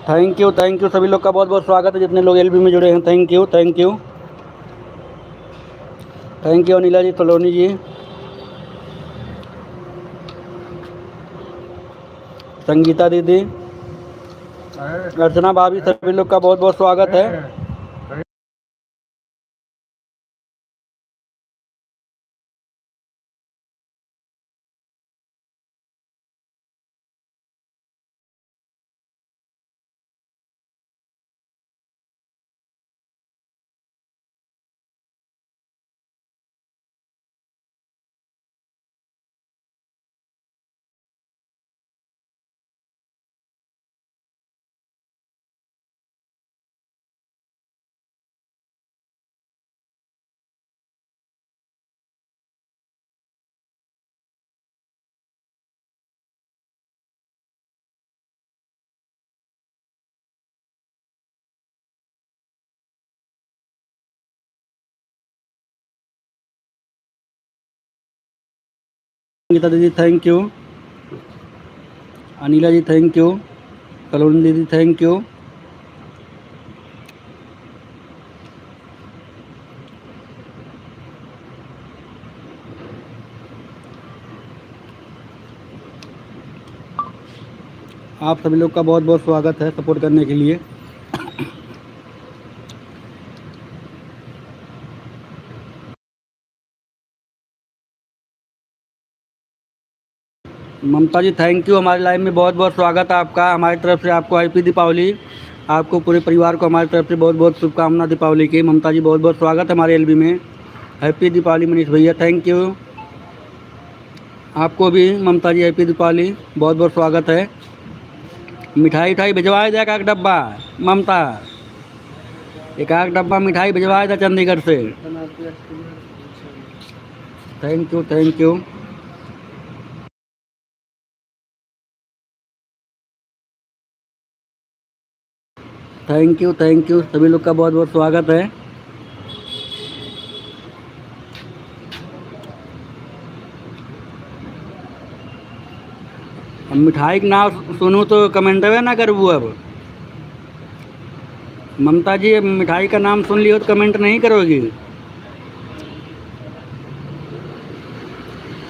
थैंक यू सभी लोग का बहुत बहुत स्वागत है जितने लोग एलबी में जुड़े हैं। थैंक यू अनिला जी, कॉलोनी जी, संगीता दीदी, अर्चना भाभी, सभी लोग का बहुत बहुत स्वागत है। संगीता दीदी thank you, Anila ji thank you, colony दीदी थैंक यू। आप सभी लोग का बहुत बहुत स्वागत है सपोर्ट करने के लिए। ममता जी थैंक यू, हमारे लाइव में बहुत बहुत स्वागत है आपका। हमारी तरफ से आपको हैप्पी दीपावली, आपको पूरे परिवार को हमारी तरफ से बहुत बहुत शुभकामना दीपावली की। ममता जी बहुत बहुत स्वागत है हमारे एलबी में। हैप्पी दीपावली मनीष भैया, थैंक यू। आपको भी ममता जी हैप्पी दीपावली, बहुत बहुत स्वागत है। मिठाई उठाई भिजवाया जाएगा एक डब्बा ममता, एक आध डब्बा मिठाई भिजवाया था चंडीगढ़ से। थैंक यू थैंक यू सभी लोग का बहुत बहुत स्वागत है। अब मिठाई का नाम सुनूँ तो कमेंटवे ना करूँ। अब ममता जी, अब मिठाई का नाम सुन लियो तो कमेंट नहीं करोगी।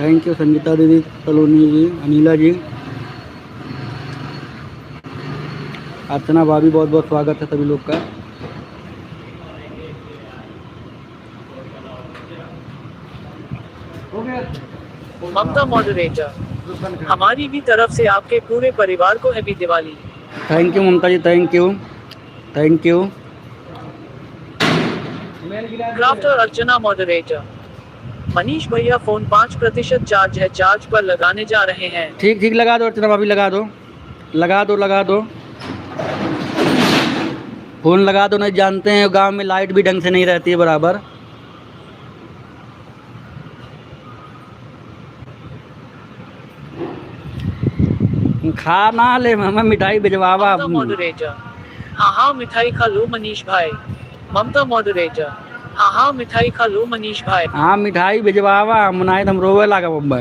थैंक यू संगीता दीदी, कॉलोनी जी, अनिला जी, अर्चना भाभी, बहुत बहुत स्वागत है सभी लोग का। ममता मॉडरेटर, हमारी भी तरफ से आपके पूरे परिवार को happy Diwali. Thank you Mamta ji, thank you. Crafter Archana moderator, Manish भैया फोन 5% चार्ज है, चार्ज पर लगाने जा रहे हैं। ठीक लगा दो अर्चना भाभी, लगा दो फ़ोन लगा दो। नहीं जानते हैं गांव में लाइट भी ढंग से नहीं रहती है बराबर। खाना ले मैं मिठाई भिजवावा। ममता मॉडरेटर, हाँ मिठाई खा लो मनीष भाई। ममता मॉडरेटर, हाँ मिठाई खा लो मनीष भाई। हाँ मिठाई भिजवावा, मनाए हम रोवे लागा बम्बा।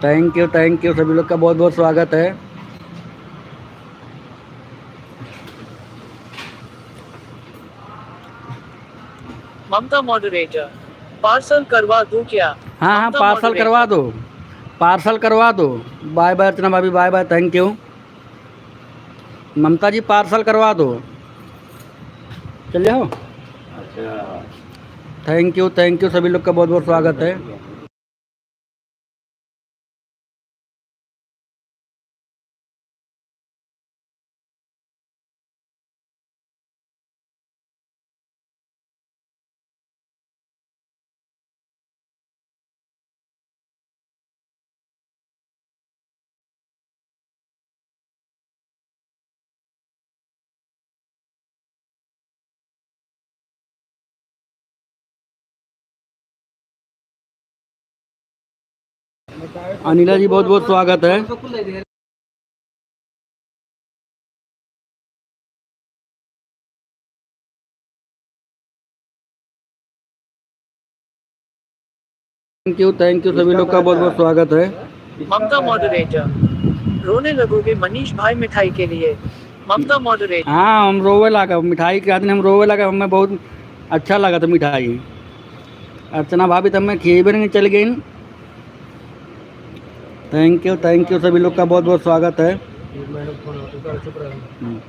थैंक यू सभी लोग का बहुत बहुत स्वागत है। ममता मॉडरेटर, पार्सल करवा दूं क्या? हाँ ममता पार्सल moderator, करवा दो। बाय बाय अर्चना भाभी, bye bye, thank you. Mamta ji parcel करवा दो, चल जाओ। थैंक यू सभी लोग का बहुत बहुत स्वागत है। अनिला जी बहुत बहुत स्वागत है। थैंक यू सभी लोग का बहुत बहुत स्वागत है। ममता मॉडरेटर, रोने लगोगे मनीष भाई मिठाई के लिए। ममता मॉडरेटर। हाँ हम रोवे लगा मिठाई के आदमी, हम रोवे लगा, हमें बहुत अच्छा लगा था मिठाई। अर्चना भाभी तो हमें खिएबे नहीं चल गई। थैंक यू सभी लोग का बहुत बहुत स्वागत है। हम्म।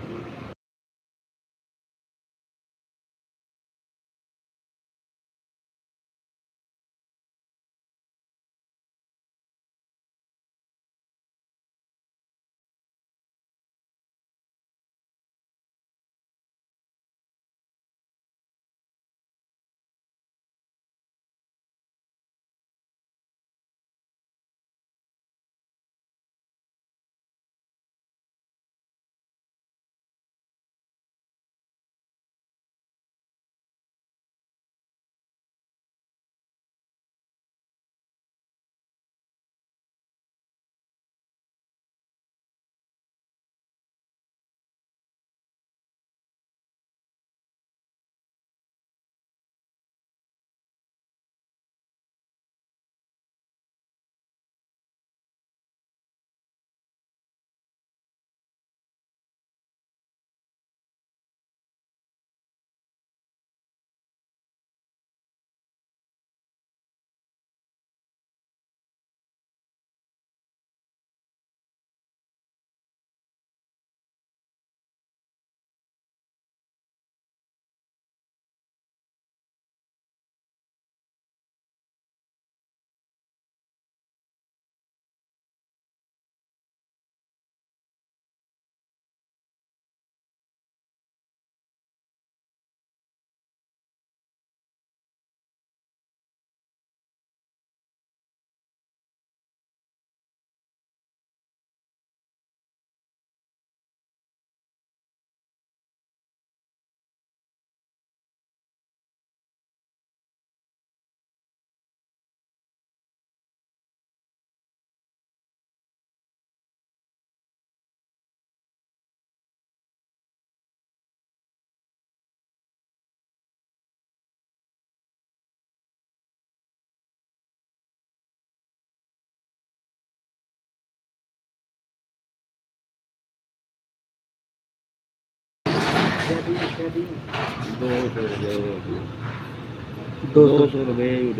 दो सौ रुपये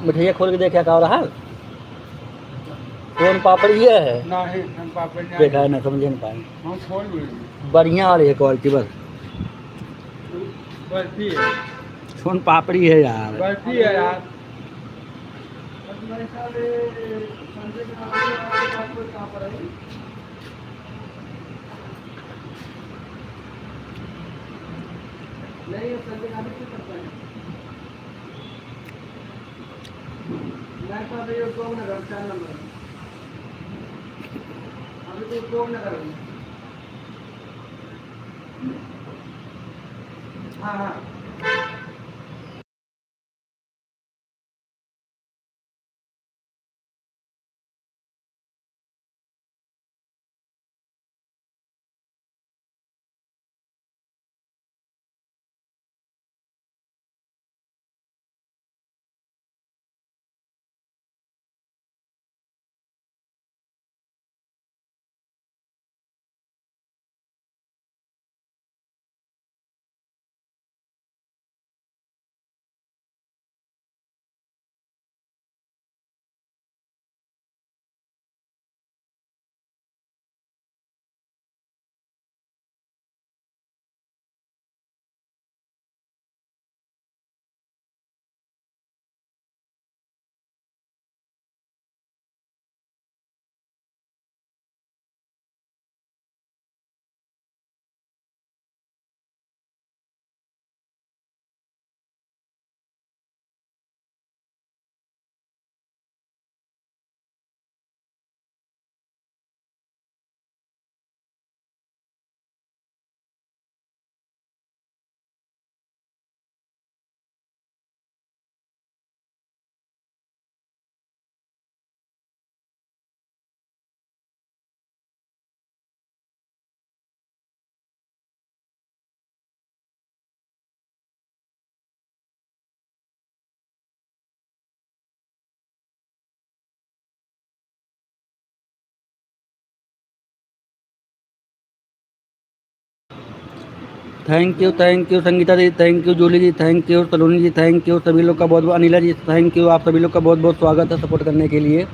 मिठाइया खोल के देखा क्या हो रहा है। सोन पापड़ी है नहीं हम पापड़ नहीं देखा है ना, समझ नहीं पाए। हम छोड़ देंगे। बढ़िया आ रही है क्वालिटी, बस बर्फी है, सोन पापड़ी है यार। बर्फी है यार। नहीं संजय गांधी क्यों करता है? मैं तो अभी उपयोग न कर 4 नंबर अभी तो उपयोग न करूँगा। हाँ हाँ thank you Sangeeta ji, thank you Jully ji, thank you Saloni ji, thank you सभी लोग का बहुत बहुत, अनिला जी थैंक यू, आप सभी लोग का बहुत बहुत स्वागत है सपोर्ट करने के लिए।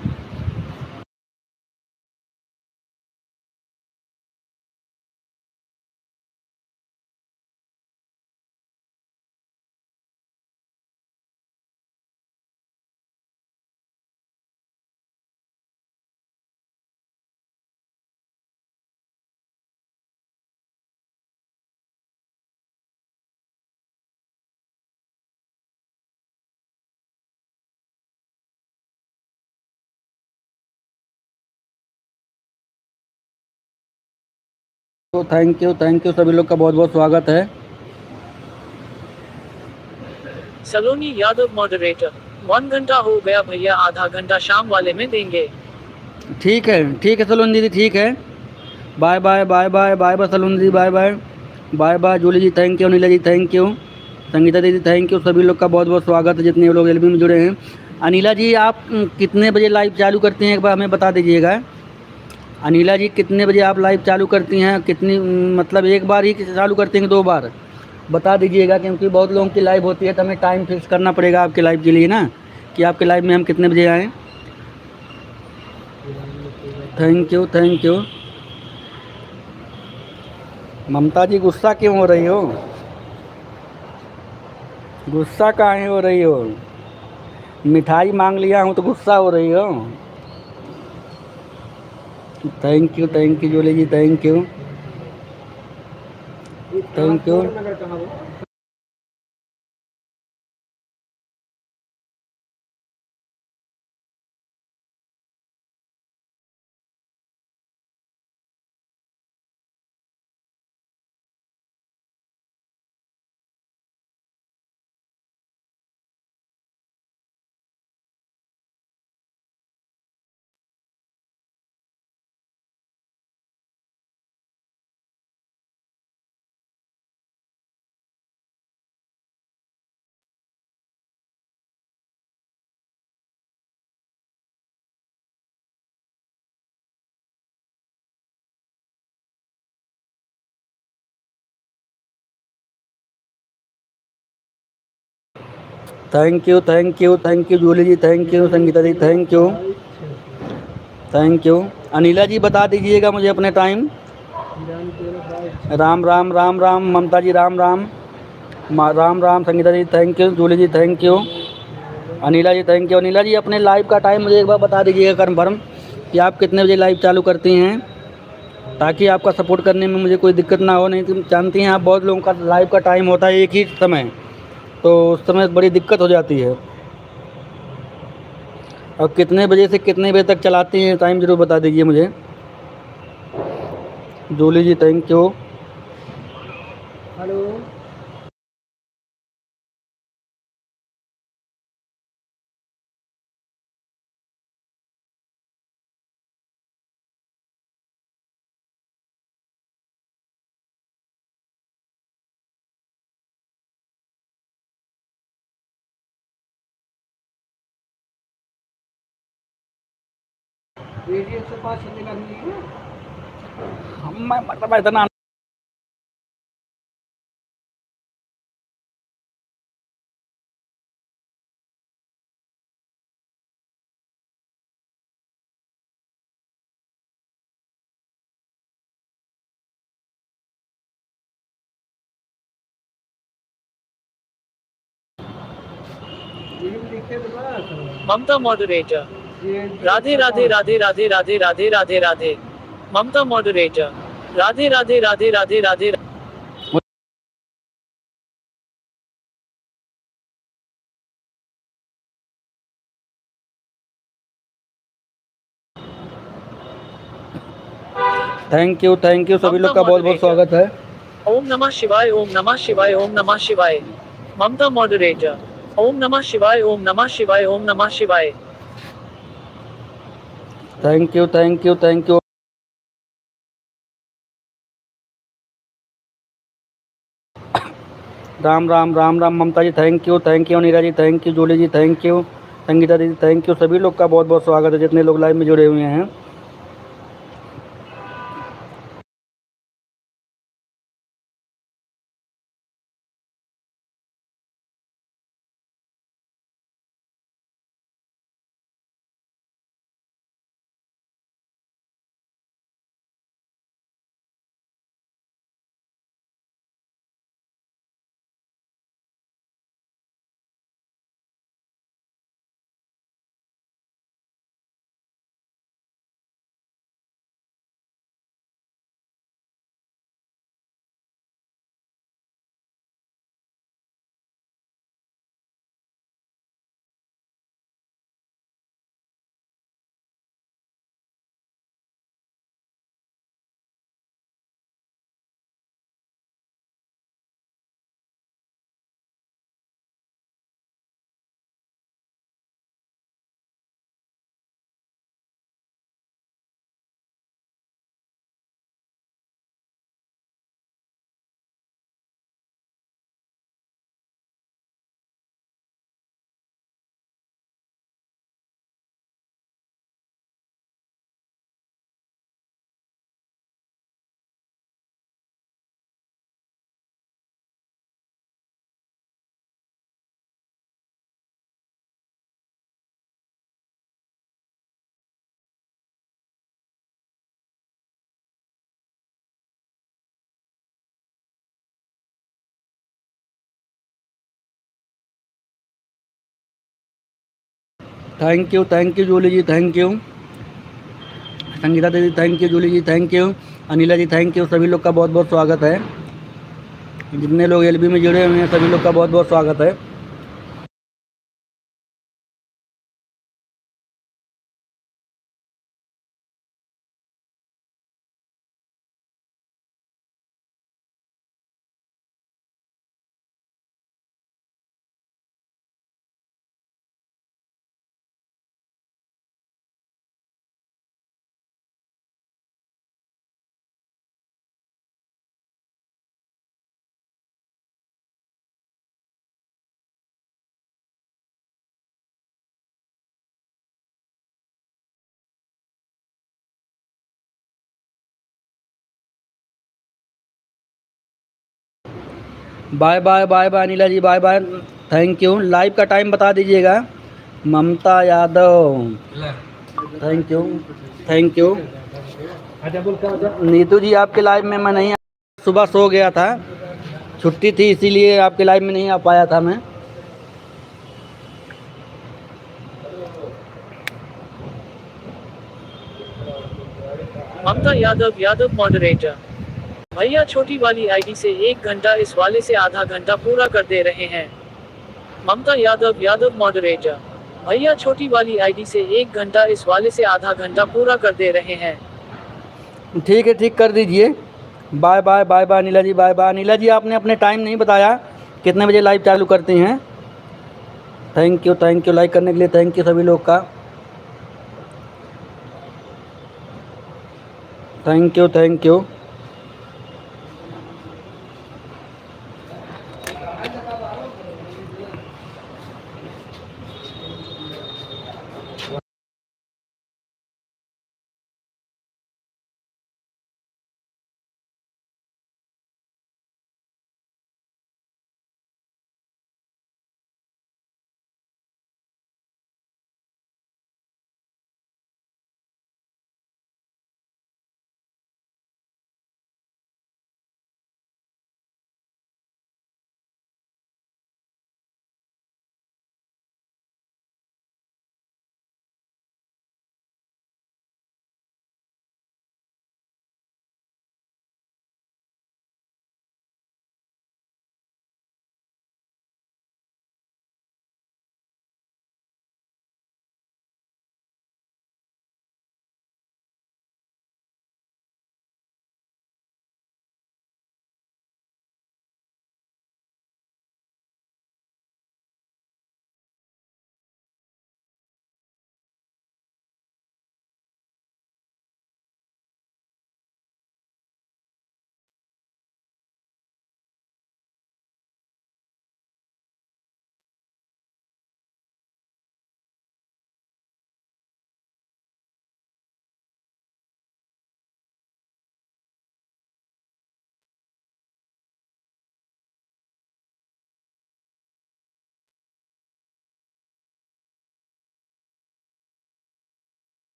तो थैंक यू सभी लोग का बहुत बहुत स्वागत है। सलोनी यादव मॉडरेटर। 1 घंटा हो गया भैया, आधा घंटा शाम वाले में देंगे। ठीक है सलोनी दीदी, ठीक है। Bye bye bye bye bye bye Saloni दीदी, bye bye bye bye Julie ji, thank you Anila ji, thank you Sangeeta दीदी, थैंक यू सभी लोग का बहुत बहुत स्वागत है जितने लोग एलबी में जुड़े हैं। अनिला जी आप कितने बजे लाइव चालू करती हैं एक बार हमें बता दीजिएगा। अनिला जी कितने बजे आप लाइव चालू करती हैं, कितनी मतलब एक बार ही चालू करती हैं कि 2 बार बता दीजिएगा, क्योंकि बहुत लोगों की लाइव होती है तो हमें टाइम फिक्स करना पड़ेगा आपके लाइव के लिए ना, कि आपके लाइव में हम कितने बजे आएँ। थैंक यू ममता जी, गुस्सा क्यों हो रही हो, गुस्सा काहे हो रही हो, मिठाई मांग लिया हूँ तो गुस्सा हो रही हो। Thank you Jully ji, thank you. Thank you Jully ji, thank you Sangeeta ji, thank you. Anila ji बता दीजिएगा मुझे अपने time. Ram Ram Ram Ram Mamta ji, Ram Ram Ram Ram Sangeeta ji, thank you Jully ji, thank you Anila ji, thank you. Anila ji अपने लाइव का टाइम मुझे एक बार बता दीजिएगा कन्फर्म कि आप कितने बजे लाइव चालू करती हैं, ताकि आपका सपोर्ट करने में मुझे कोई दिक्कत ना हो। नहीं तो जानती हैं आप बहुत लोगों का लाइव का टाइम होता है एक ही समय, तो उस समय बड़ी दिक्कत हो जाती है। और कितने बजे से कितने बजे तक चलाती हैं टाइम ज़रूर बता दीजिए मुझे। Julie ji thank you. Hello मैं मतलब इतना Mamta moderator. Radhe Radhe Radhe Radhe Radhe Radhe Radhe Radhe. Mamta moderator. Radhe Radhe Radhe Radhe Radhe. Thank you सभी लोग का बहुत बहुत स्वागत है। ओम नमः शिवाय, ओम नमः शिवाय, ओम नमः शिवाय। ममता मॉडरेटर। ओम नमः शिवाय, ओम नमः शिवाय, ओम नमः शिवाय। Thank you Ram Ram Ram Ram Mamta ji, thank you Neera ji, thank you Jully ji, thank you Sangeeta ji, thank you सभी लोग का बहुत बहुत स्वागत है जितने लोग लाइव में जुड़े हुए हैं। Thank you Jully ji, thank you. Sangeeta दीदी thank you, Jully ji thank you, Anila ji thank you. सभी लोग का बहुत बहुत स्वागत है। जितने लोग एलबी में जुड़े हुए हैं सभी लोग का बहुत बहुत स्वागत है। Bye bye bye bye Anila ji, bye bye, thank you. Live का टाइम बता दीजिएगा। Mamta Yadav thank you, thank you. Neetu ji आपके लाइव में मैं नहीं सुबह सो गया था, छुट्टी थी इसीलिए आपके लाइव में नहीं आ पाया था मैं। ममता यादव यादव मॉडरेटर। भैया छोटी वाली आईडी से 1 घंटा, इस वाले से आधा घंटा पूरा कर दे रहे हैं। ममता यादव यादव मॉडरेटर। भैया छोटी वाली आईडी से 1 घंटा, इस वाले से आधा घंटा पूरा कर दे रहे हैं। ठीक है, ठीक कर दीजिए। Bye bye bye bye Anila ji, bye bye. Anila ji आपने अपने टाइम नहीं बताया, कितने बजे लाइव चालू करते हैं। थैंक यू लाइक करने के लिए, थैंक यू सभी लोग का, थैंक यू।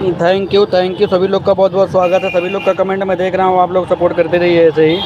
थैंक यू, सभी लोग का बहुत बहुत स्वागत है। सभी लोग का कमेंट मैं देख रहा हूँ, आप लोग सपोर्ट करते रहिए ऐसे ही।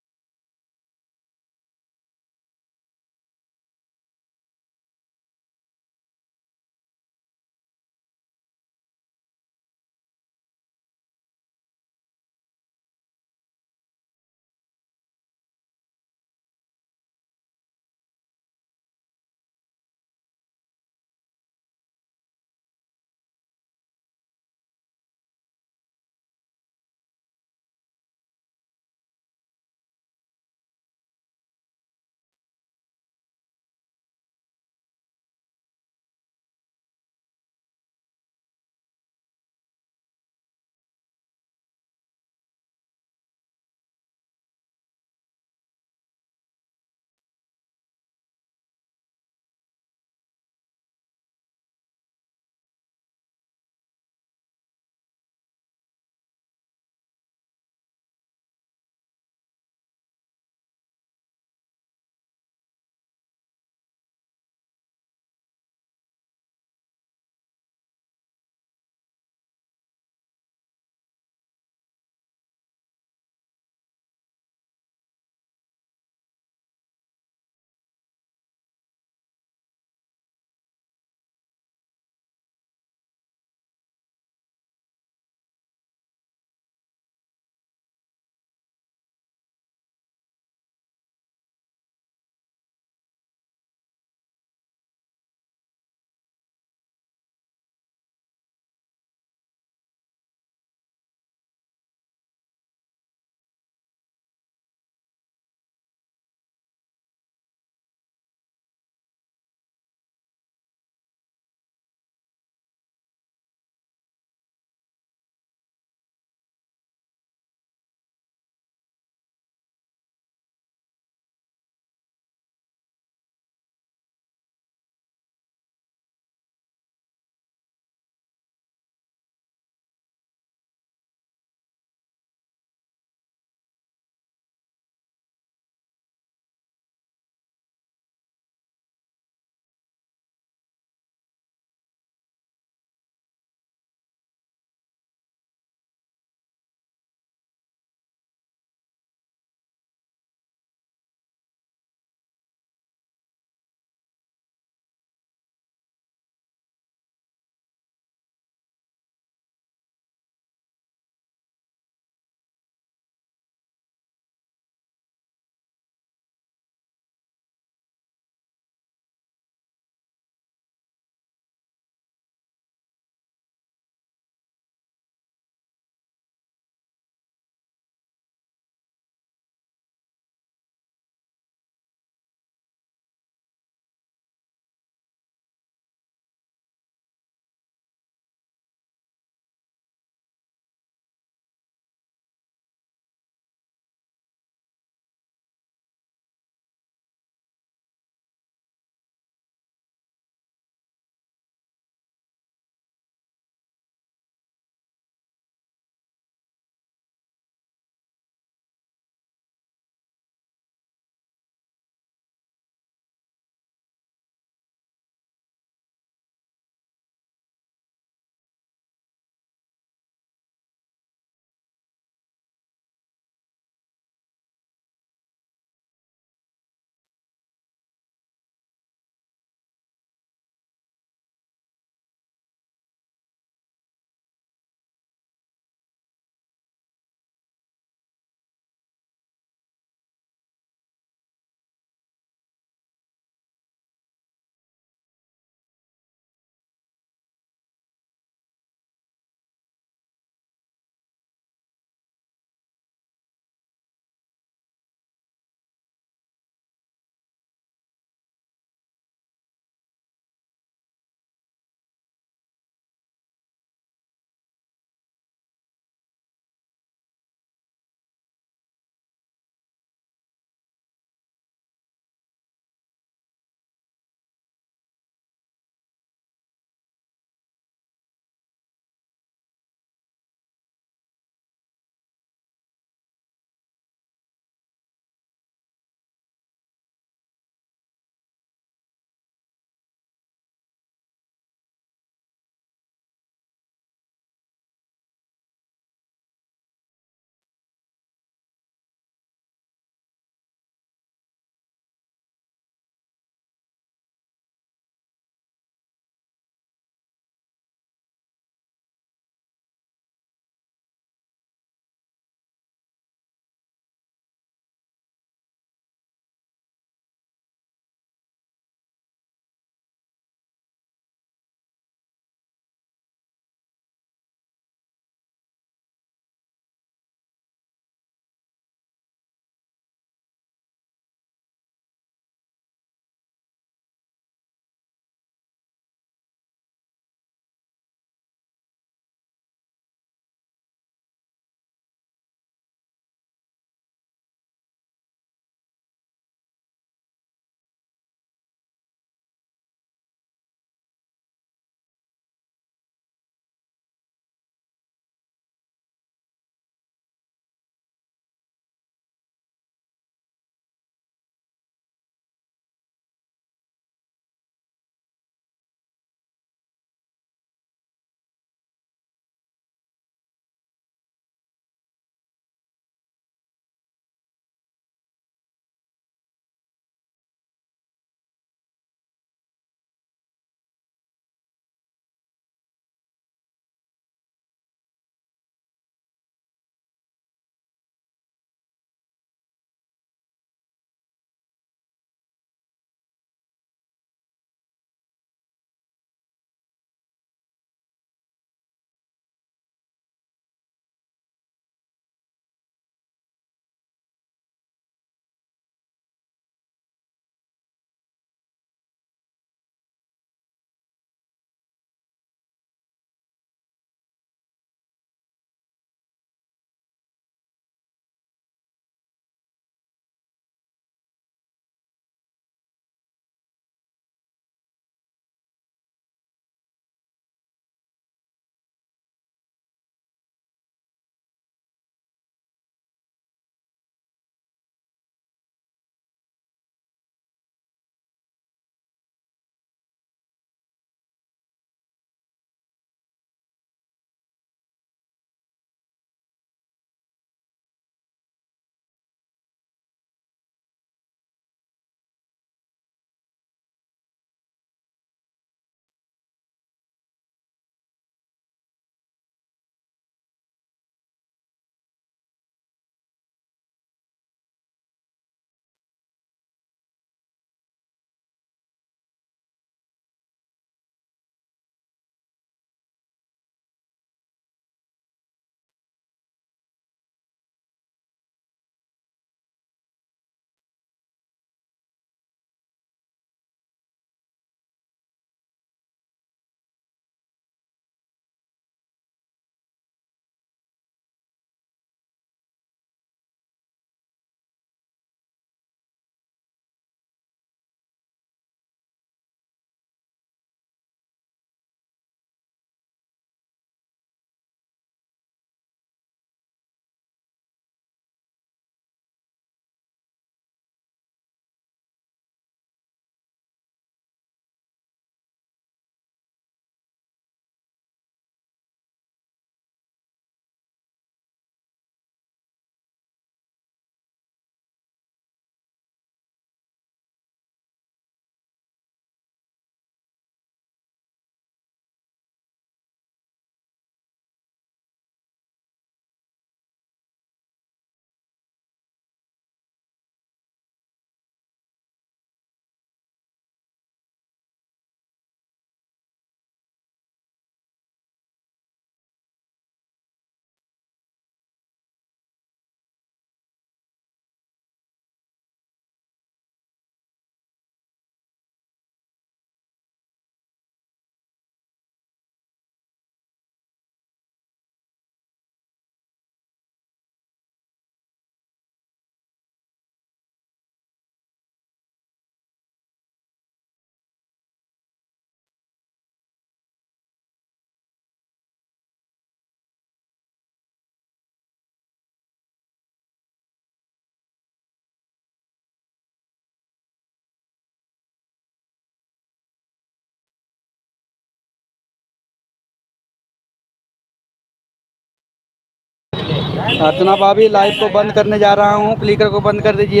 अर्चना भाभी लाइव को बंद करने जा रहा हूँ, क्लिकर को बंद कर दीजिए।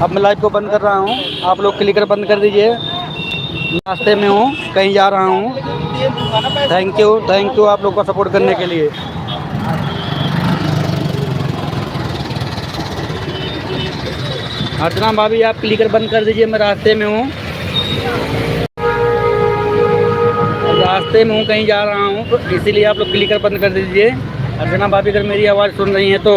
अब मैं लाइव को बंद कर रहा हूँ, आप लोग क्लिकर बंद कर दीजिए। रास्ते में हूँ, कहीं जा रहा हूँ। थैंक यू आप लोग का सपोर्ट करने के लिए। अर्चना भाभी आप क्लिकर बंद कर दीजिए, मैं रास्ते में हूँ, कहीं जा रहा हूँ, इसीलिए आप लोग क्लिकर बंद कर दीजिए। अर्चना भाभी अगर मेरी आवाज़ सुन रही हैं तो